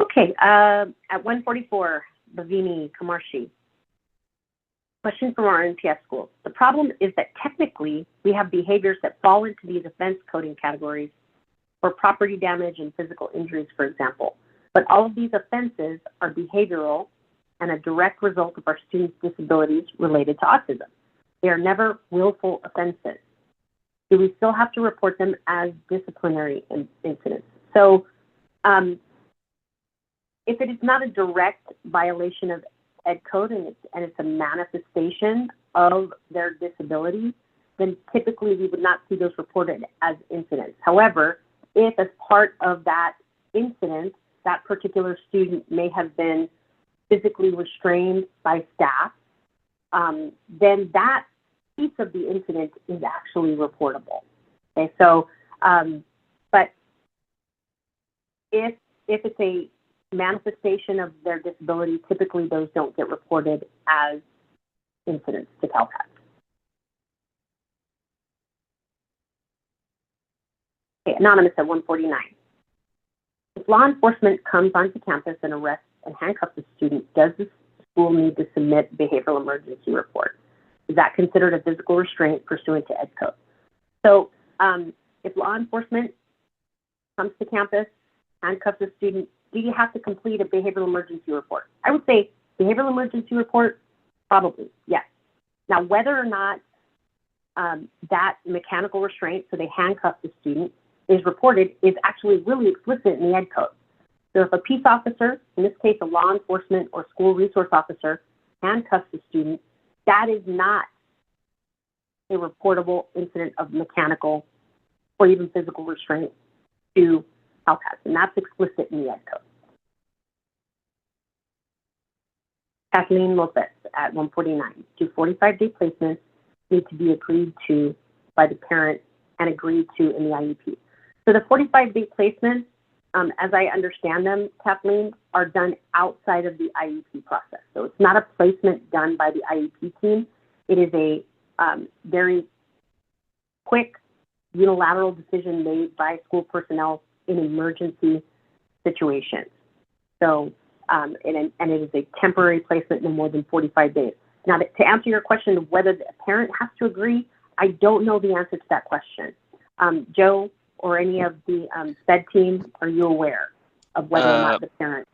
Okay, at 144, Bhavini Kamarshi. Question from our NPS schools. The problem is that technically we have behaviors that fall into these offense coding categories for property damage and physical injuries, for example. But all of these offenses are behavioral and a direct result of our students' disabilities related to autism. They are never willful offenses. Do we still have to report them as disciplinary incidents? So if it is not a direct violation of Ed code and it's a manifestation of their disability, then typically we would not see those reported as incidents. However, if as part of that incident, that particular student may have been physically restrained by staff, then that piece of the incident is actually reportable. Okay, so, but if it's a manifestation of their disability, typically those don't get reported as incidents to CALPADS. Okay, Anonymous at 149. If law enforcement comes onto campus and arrests and handcuffs a student, does the school need to submit behavioral emergency report? Is that considered a physical restraint pursuant to Ed code? So if law enforcement comes to campus, handcuffs a student, do you have to complete a behavioral emergency report? I would say behavioral emergency report, probably, yes. Now, whether or not that mechanical restraint, so they handcuff the student, is reported is actually really explicit in the Ed code. So if a peace officer, in this case a law enforcement or school resource officer, handcuffs the student, that is not a reportable incident of mechanical or even physical restraint to CALPADS, and that's explicit in the Ed code. Kathleen Lopez at 149. Do 45-day placements need to be agreed to by the parent and agreed to in the IEP? So the 45-day placements, as I understand them, Kathleen, are done outside of the IEP process. So it's not a placement done by the IEP team. It is a very quick unilateral decision made by school personnel in emergency situations. So, and it is a temporary placement no more than 45 days. Now, to answer your question of whether the parent has to agree, I don't know the answer to that question. Joe or any of the SPED team, are you aware of whether or not the parent?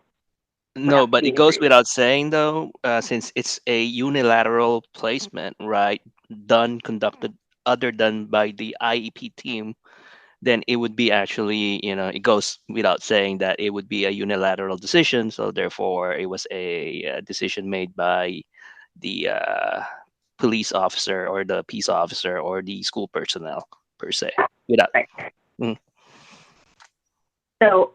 No, but it goes without saying, though, since it's a unilateral placement, right, conducted other than by the IEP team, then it would be actually, it goes without saying that it would be a unilateral decision. So therefore, it was a decision made by the police officer or the peace officer or the school personnel per se. Without. Right. So,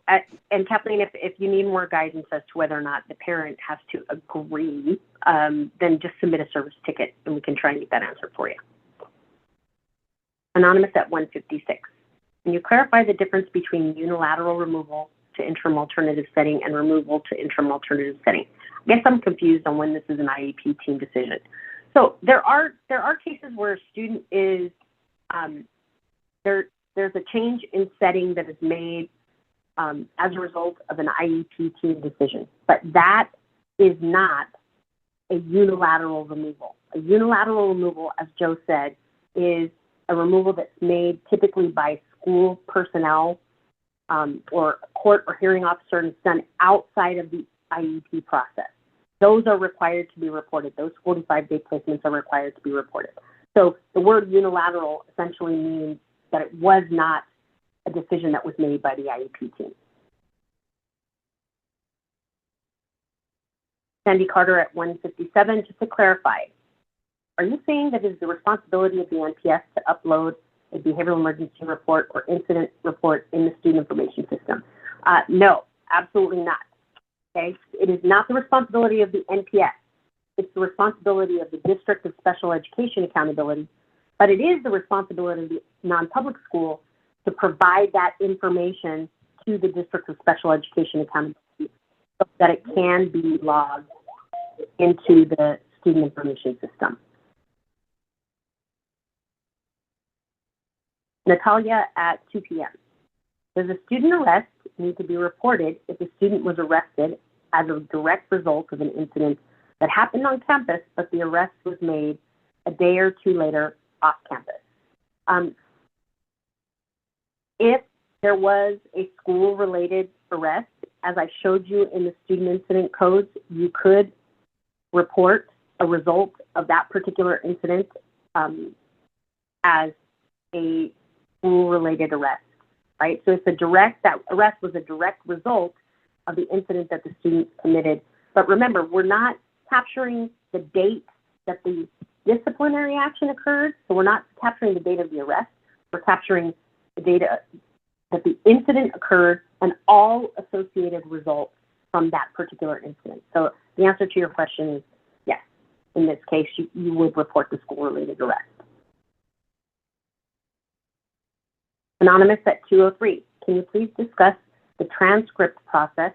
and Kathleen, if you need more guidance as to whether or not the parent has to agree, then just submit a service ticket and we can try and get that answer for you. Anonymous at 156. Can you clarify the difference between unilateral removal to interim alternative setting and removal to interim alternative setting? I guess I'm confused on when this is an IEP team decision. So there are cases where a student is, there's a change in setting that is made as a result of an IEP team decision, but that is not a unilateral removal. A unilateral removal, as Joe said, is a removal that's made typically by school personnel or a court or hearing officer, and it's done outside of the IEP process. Those are required to be reported. Those 45-day placements are required to be reported. So the word unilateral essentially means that it was not a decision that was made by the IEP team. Sandy Carter at 157, just to clarify, are you saying that it is the responsibility of the NPS to upload a behavioral emergency report or incident report in the student information system? No, absolutely not. Okay, it is not the responsibility of the NPS. It's the responsibility of the District of Special Education Accountability, but it is the responsibility of the non-public school to provide that information to the District of Special Education Accountability so that it can be logged into the student information system. Natalia at 2 p.m. Does a student arrest need to be reported if the student was arrested as a direct result of an incident that happened on campus, but the arrest was made a day or two later off campus? If there was a school-related arrest, as I showed you in the student incident codes, you could report a result of that particular incident as a school-related arrest, right? So it's that arrest was a direct result of the incident that the student committed. But remember, we're not capturing the date that the disciplinary action occurred, so we're not capturing the date of the arrest. We're capturing the data that the incident occurred and all associated results from that particular incident. So the answer to your question is yes. In this case, you would report the school-related arrest. Anonymous at 203, can you please discuss the transcript process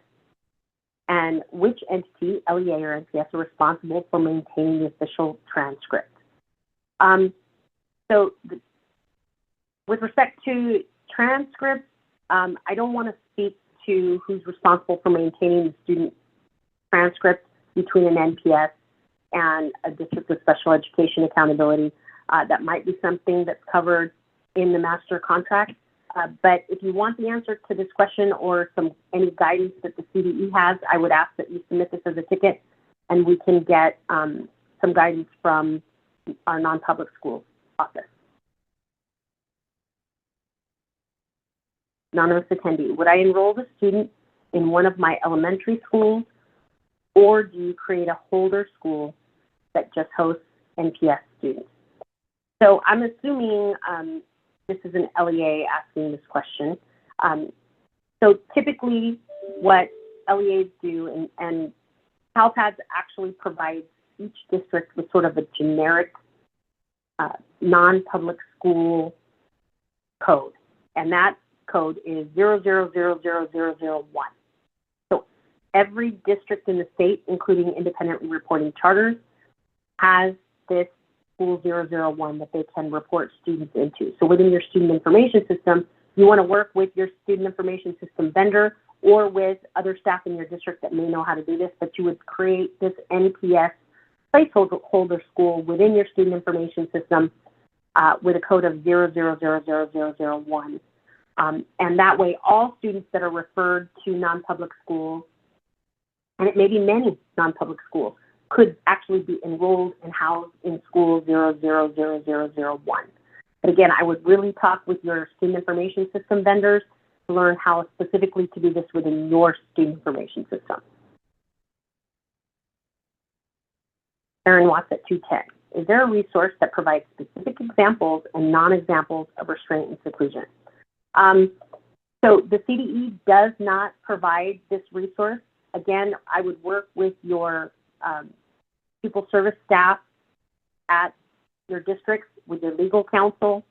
and which entity, LEA or NPS, are responsible for maintaining the official transcript? With respect to transcripts, I don't want to speak to who's responsible for maintaining the student transcript between an NPS and a District of Special Education Accountability. That might be something that's covered in the master contract. But if you want the answer to this question or any guidance that the CDE has, I would ask that you submit this as a ticket, and we can get some guidance from our non-public schools office. Anonymous attendee, would I enroll the student in one of my elementary schools, or do you create a holder school that just hosts NPS students? So I'm assuming this is an LEA asking this question. So typically what LEAs do, and CALPADS actually provides each district with sort of a generic non-public school code, and that code is 0000001. So every district in the state, including independently reporting charters, has this school 001 that they can report students into. So within your student information system, you want to work with your student information system vendor or with other staff in your district that may know how to do this, but you would create this NPS placeholder school within your student information system with a code of 0000001. And that way, all students that are referred to non-public schools, and it may be many non-public schools, could actually be enrolled and housed in school 0000001. But again, I would really talk with your student information system vendors to learn how specifically to do this within your student information system. Aaron Watts at 210. Is there a resource that provides specific examples and non-examples of restraint and seclusion? So the CDE does not provide this resource. Again, I would work with your pupil service staff at your districts, with your legal counsel,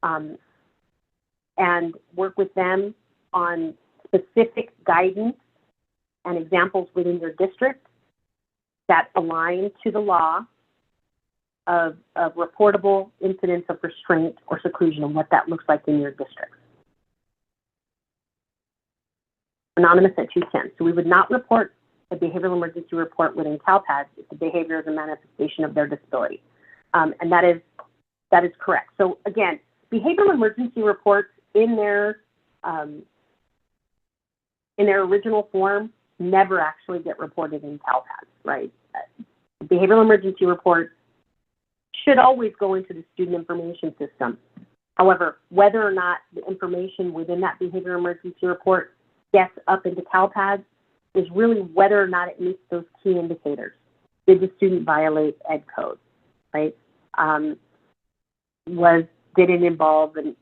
and work with them on specific guidance and examples within your district that align to the law of reportable incidents of restraint or seclusion and what that looks like in your district. Anonymous at 210. So we would not report a behavioral emergency report within CALPADS if the behavior is a manifestation of their disability. And that is That is correct. So again, behavioral emergency reports in their original form never actually get reported in CALPADS, right? Behavioral emergency report should always go into the student information system. However, whether or not the information within that behavioral emergency report gets up into CALPADS is really whether or not it meets those key indicators. Did the student violate ed code, right? Did it involve any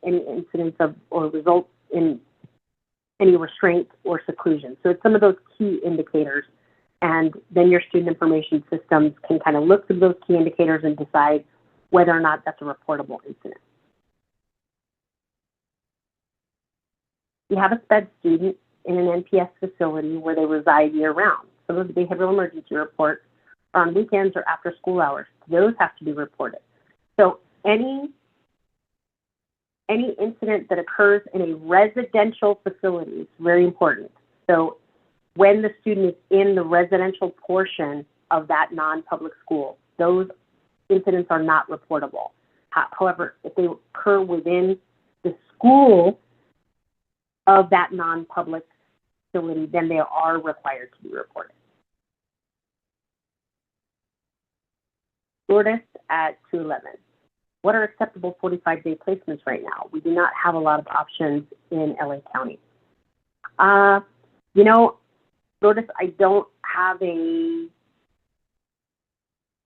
incidents of or results in any restraint or seclusion? So it's some of those key indicators, and then your student information systems can kind of look through those key indicators and decide whether or not that's a reportable incident. You have a SPED student in an NPS facility where they reside year-round. Some of the behavioral emergency reports are on weekends or after school hours. Those have to be reported. So any incident that occurs in a residential facility is very important. So when the student is in the residential portion of that non-public school, those incidents are not reportable. However, if they occur within the school of that non-public facility, then they are required to be reported. Shortest at 211. What are acceptable 45-day placements right now? We do not have a lot of options in LA County. You know, Lourdes, I don't have a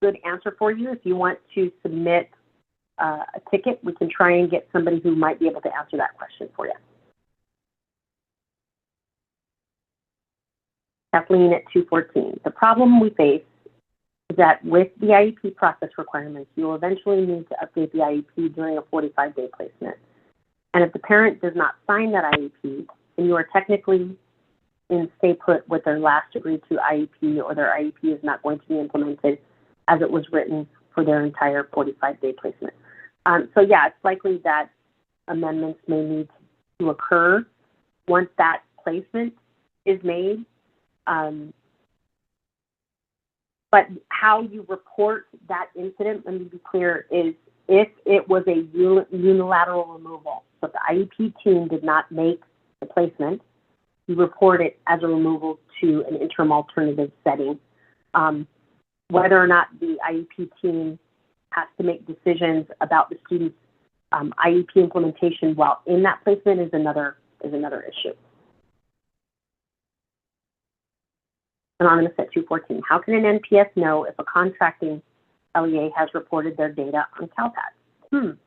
good answer for you. If you want to submit a ticket, we can try and get somebody who might be able to answer that question for you. Jacqueline at 214. The problem we face is that with the IEP process requirements, you will eventually need to update the IEP during a 45-day placement. And if the parent does not sign that IEP, then you are technically in stay put with their last agreed to IEP, or their IEP is not going to be implemented as it was written for their entire 45-day placement. So yeah, it's likely that amendments may need to occur once that placement is made. But how you report that incident, let me be clear, is if it was a unilateral removal. So if the IEP team did not make the placement, you report it as a removal to an interim alternative setting. Whether or not the IEP team has to make decisions about the student's IEP implementation while in that placement is another issue. Anonymous at 214. How can an NPS know if a contracting LEA has reported their data on CALPADS?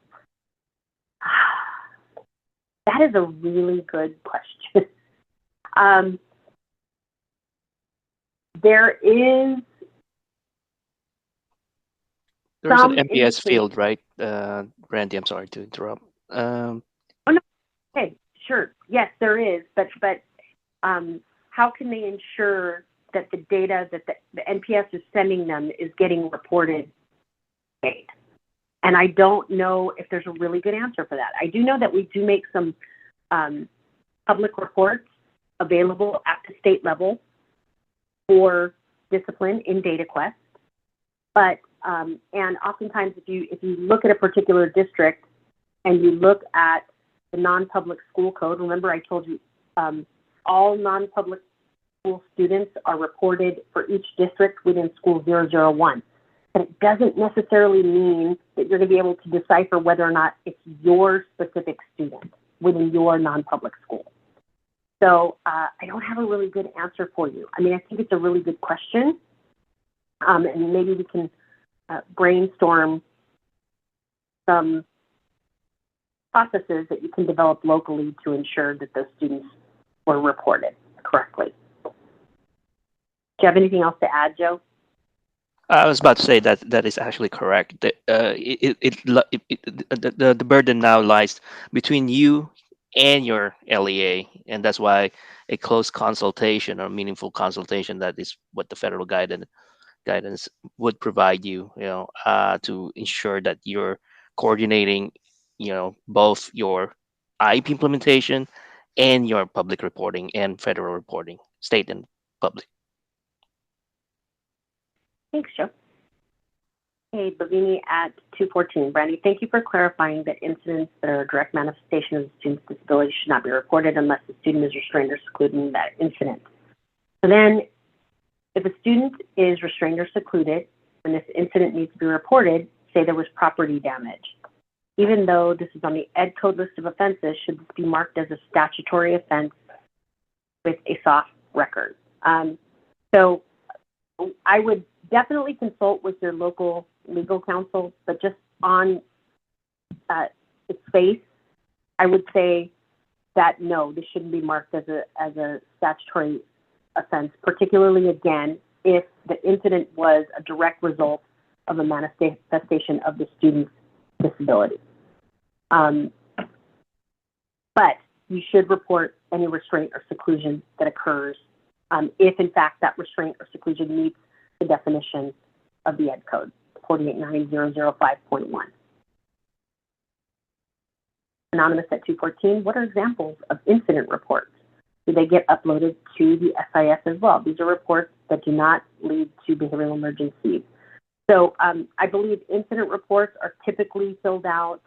That is a really good question. There's an NPS field, right? Brandi, I'm sorry to interrupt. Oh, no. Okay, sure. Yes, there is. But how can they ensure that the data that the NPS is sending them is getting reported? And I don't know if there's a really good answer for that. I do know that we do make some public reports available at the state level for discipline in DataQuest. But and oftentimes, if you look at a particular district and you look at the non-public school code, remember I told you all non-public school students are reported for each district within school 001. But it doesn't necessarily mean that you're going to be able to decipher whether or not it's your specific student within your non-public school. So I don't have a really good answer for you. I mean, I think it's a really good question. And maybe we can brainstorm some processes that you can develop locally to ensure that those students were reported correctly. Do you have anything else to add, Joe? I was about to say that is actually correct. The burden now lies between you and your LEA, and that's why a close consultation or meaningful consultation, that is what the federal guidance would provide you, to ensure that you're coordinating, both your IEP implementation and your public reporting and federal reporting, state and public. Thanks, Joe. Okay, Bavini at 214. Brandi, thank you for clarifying that incidents that are a direct manifestation of the student's disability should not be reported unless the student is restrained or secluded in that incident. So then, if a student is restrained or secluded, and this incident needs to be reported, say there was property damage. Even though this is on the Ed Code list of offenses, should this be marked as a statutory offense with a SOFF record? So I would definitely consult with your local legal counsel, but just on its face, I would say that no, this shouldn't be marked as a statutory offense, particularly again if the incident was a direct result of a manifestation of the student's disability. But you should report any restraint or seclusion that occurs if in fact that restraint or seclusion meets the definition of the Ed Code, 4890005.1. Anonymous at 214, what are examples of incident reports? Do they get uploaded to the SIS as well? These are reports that do not lead to behavioral emergencies. So I believe incident reports are typically filled out.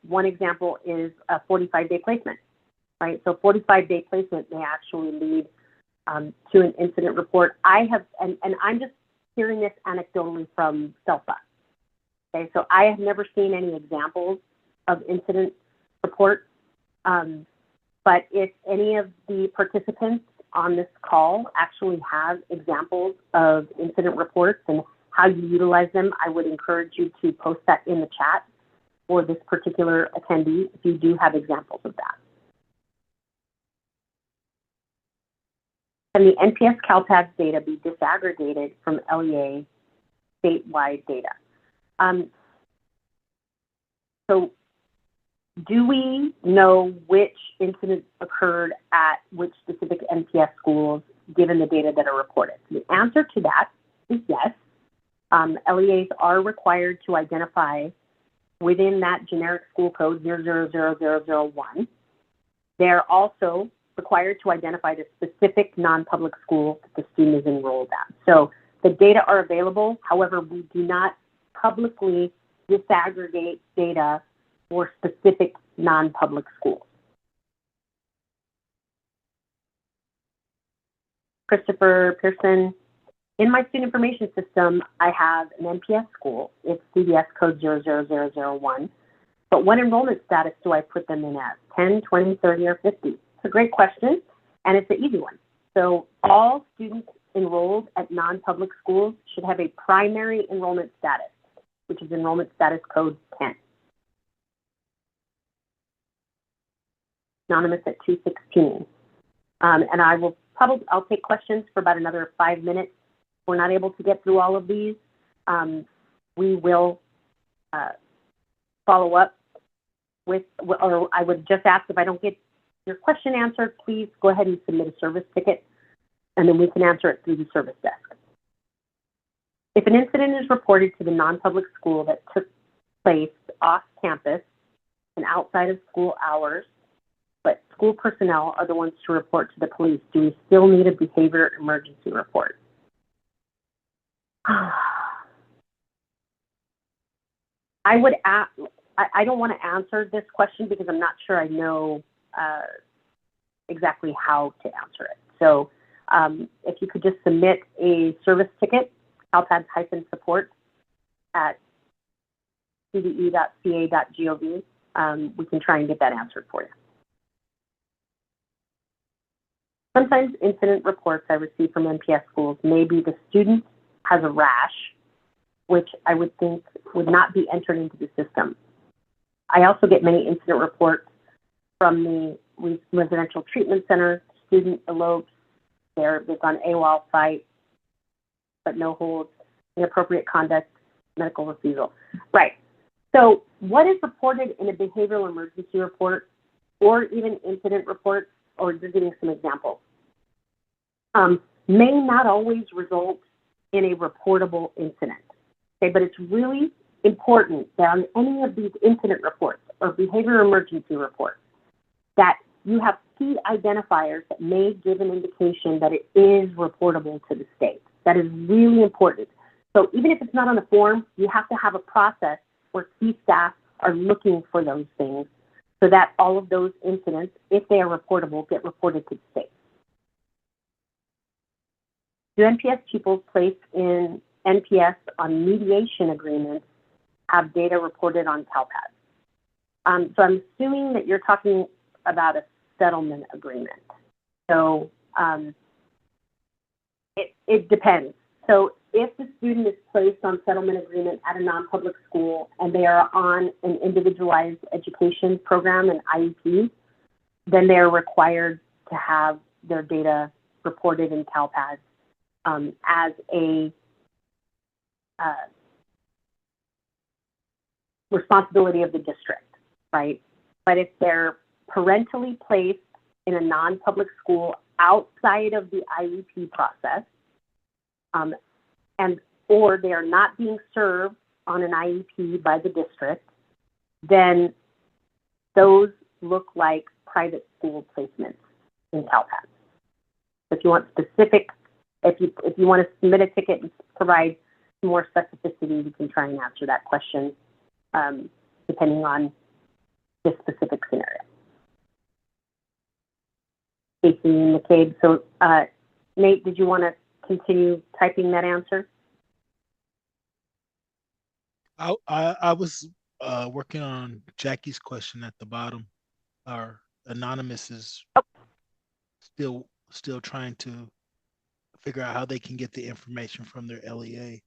One example is a 45-day placement, right? So 45-day placement may actually lead to an incident report. I have, and I'm just hearing this anecdotally from SELFA. Okay, so I have never seen any examples of incident reports. But if any of the participants on this call actually have examples of incident reports and how you utilize them, I would encourage you to post that in the chat for this particular attendee if you do have examples of that. Can the NPS CALPADS data be disaggregated from LEA statewide data? So do we know which incidents occurred at which specific NPS schools given the data that are reported? The answer to that is yes. LEAs are required to identify within that generic school code 000001. They're also required to identify the specific non-public school that the student is enrolled at. So the data are available. However, we do not publicly disaggregate data for specific non-public schools. Christopher Pearson, in my student information system, I have an NPS school. It's CDS code 00001. But what enrollment status do I put them in as? 10, 20, 30, or 50? It's a great question, and it's an easy one. So all students enrolled at non-public schools should have a primary enrollment status, which is enrollment status code 10. Anonymous at 216. And I'll take questions for about another 5 minutes. If we're not able to get through all of these, we will follow up with, or I would just ask if I don't get your question answered, please go ahead and submit a service ticket, and then we can answer it through the service desk. If an incident is reported to the non-public school that took place off campus and outside of school hours, but school personnel are the ones to report to the police, do we still need a behavior emergency report? I don't want to answer this question because I'm not sure I know exactly how to answer it. So if you could just submit a service ticket, CALPADS-support at cde.ca.gov, we can try and get that answered for you. Sometimes incident reports I receive from NPS schools may be the student has a rash, which I would think would not be entered into the system. I also get many incident reports from the residential treatment center. Student elopes, they're on AWOL site, but no holds, inappropriate conduct, medical refusal. Right. So what is reported in a behavioral emergency report or even incident reports, or just giving some examples, may not always result in a reportable incident. Okay, but it's really important that on any of these incident reports or behavior emergency reports that you have key identifiers that may give an indication that it is reportable to the state. That is really important. So even if it's not on the form, you have to have a process where key staff are looking for those things so that all of those incidents, if they are reportable, get reported to the state. Do NPS pupils placed in NPS on mediation agreements have data reported on CALPADS? So I'm assuming that you're talking about a settlement agreement. So it depends. So if the student is placed on settlement agreement at a non-public school and they are on an individualized education program, an IEP, then they are required to have their data reported in CALPADS as a responsibility of the district, right? But if they're parentally placed in a non-public school outside of the IEP process, or they are not being served on an IEP by the district, then those look like private school placements in CALPADS. If you want specific, if you want to submit a ticket and provide more specificity, we can try and answer that question depending on this specific scenario. Casey and McCabe. So Nate, did you want to continue typing that answer? I was working on Jackie's question at the bottom. Our anonymous is still trying to figure out how they can get the information from their LEA.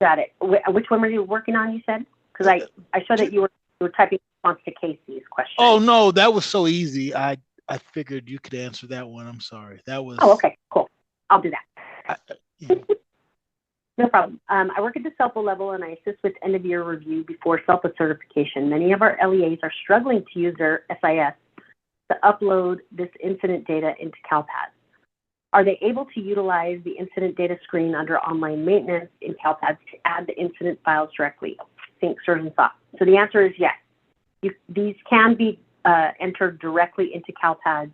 Got it. Which one were you working on, you said? Because I saw that you were typing in response to Casey's question. Oh, no, that was so easy. I figured you could answer that one. I'm sorry. That was... Oh, okay, cool. I'll do that. Yeah. No problem. I work at the SELPA level and I assist with end-of-year review before SELPA certification. Many of our LEAs are struggling to use their SIS to upload this incident data into CALPADS. Are they able to utilize the incident data screen under online maintenance in CALPADS to add the incident files directly, SINC, SWDs, and SOFF? So the answer is yes. These can be entered directly into CALPADS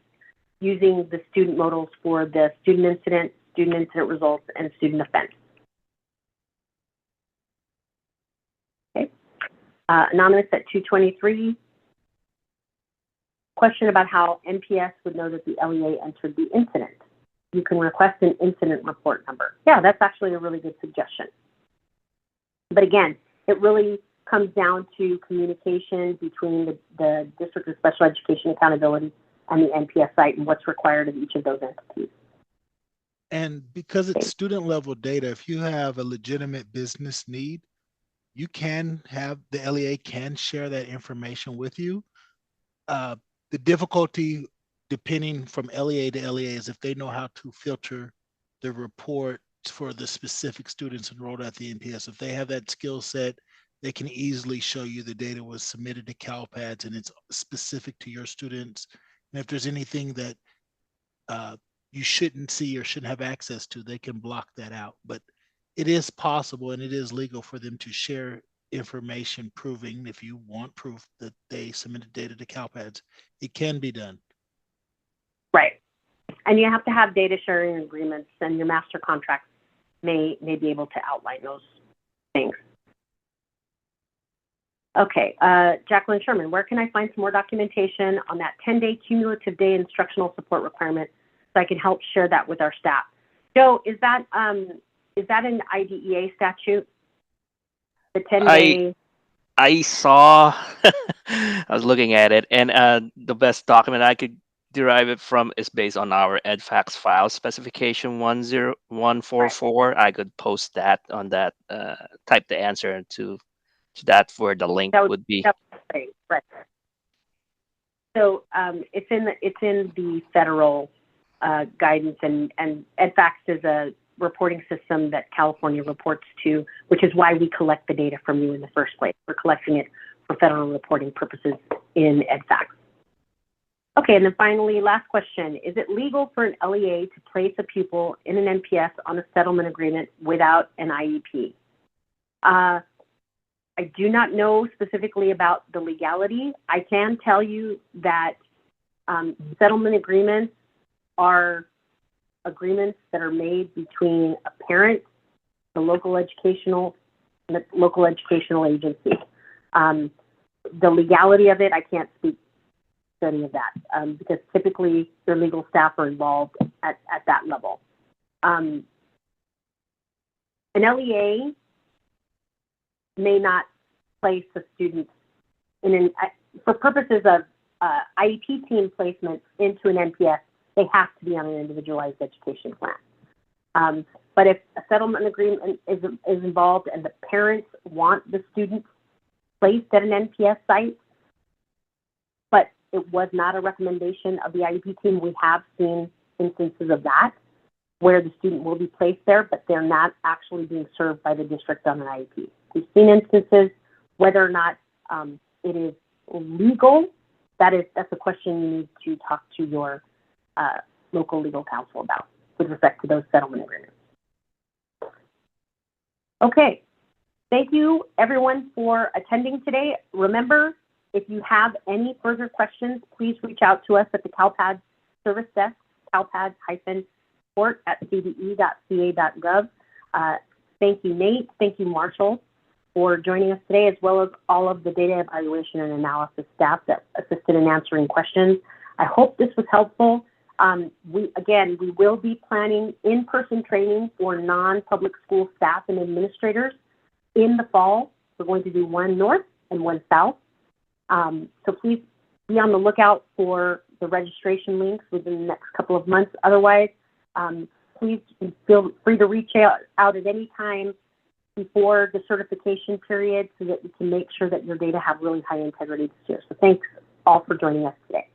using the student modals for the student incident results, and student offense. Okay. Anonymous at 223. Question about how NPS would know that the LEA entered the incident. You can request an incident report number. Yeah, that's actually a really good suggestion. But again, it really comes down to communication between the District of Special Education Accountability and the NPS site and what's required of each of those entities. And because it's student level data, if you have a legitimate business need, you can have, the LEA can share that information with you. The difficulty, depending from LEA to LEA, is if they know how to filter the report for the specific students enrolled at the NPS. If they have that skill set, they can easily show you the data was submitted to CALPADS and it's specific to your students. And if there's anything that you shouldn't see or shouldn't have access to, they can block that out. But it is possible and it is legal for them to share information proving, if you want proof that they submitted data to CALPADS, it can be done. Right. And you have to have data sharing agreements, and your master contracts may be able to outline those things. Okay, Jacqueline Sherman, where can I find some more documentation on that 10-day cumulative day instructional support requirement so I can help share that with our staff? Joe, is that an IDEA statute? The 10-day? I saw, I was looking at it, and the best document I could derive it from is based on our EdFax file specification 10144. Right. I could post that on that, type the answer to that where the link would be. Right. So it's in the federal guidance, and EdFax is a reporting system that California reports to, which is why we collect the data from you in the first place. We're collecting it for federal reporting purposes in EdFax. Okay, and then finally, last question. Is it legal for an LEA to place a pupil in an NPS on a settlement agreement without an IEP? I do not know specifically about the legality. I can tell you that settlement agreements are agreements that are made between a parent the local educational agency. The legality of it, I can't speak to any of that because typically their legal staff are involved at that level. An LEA may not place a student for purposes of IEP team placement into an NPS, they have to be on an individualized education plan. But if a settlement agreement is involved and the parents want the student placed at an NPS site, but it was not a recommendation of the IEP team, we have seen instances of that where the student will be placed there, but they're not actually being served by the district on an IEP. We've seen instances whether or not it is legal. That's a question you need to talk to your local legal counsel about with respect to those settlement agreements. Okay, thank you everyone for attending today. Remember, if you have any further questions, please reach out to us at the CALPADS service desk, calpads-support@cde.ca.gov. Thank you, Nate. Thank you, Marshall, for joining us today, as well as all of the data evaluation and analysis staff that assisted in answering questions. I hope this was helpful. We will be planning in-person training for non-public school staff and administrators in the fall. We're going to do one north and one south. So please be on the lookout for the registration links within the next couple of months. Otherwise, please feel free to reach out at any time before the certification period so that we can make sure that your data have really high integrity this year. So thanks all for joining us today.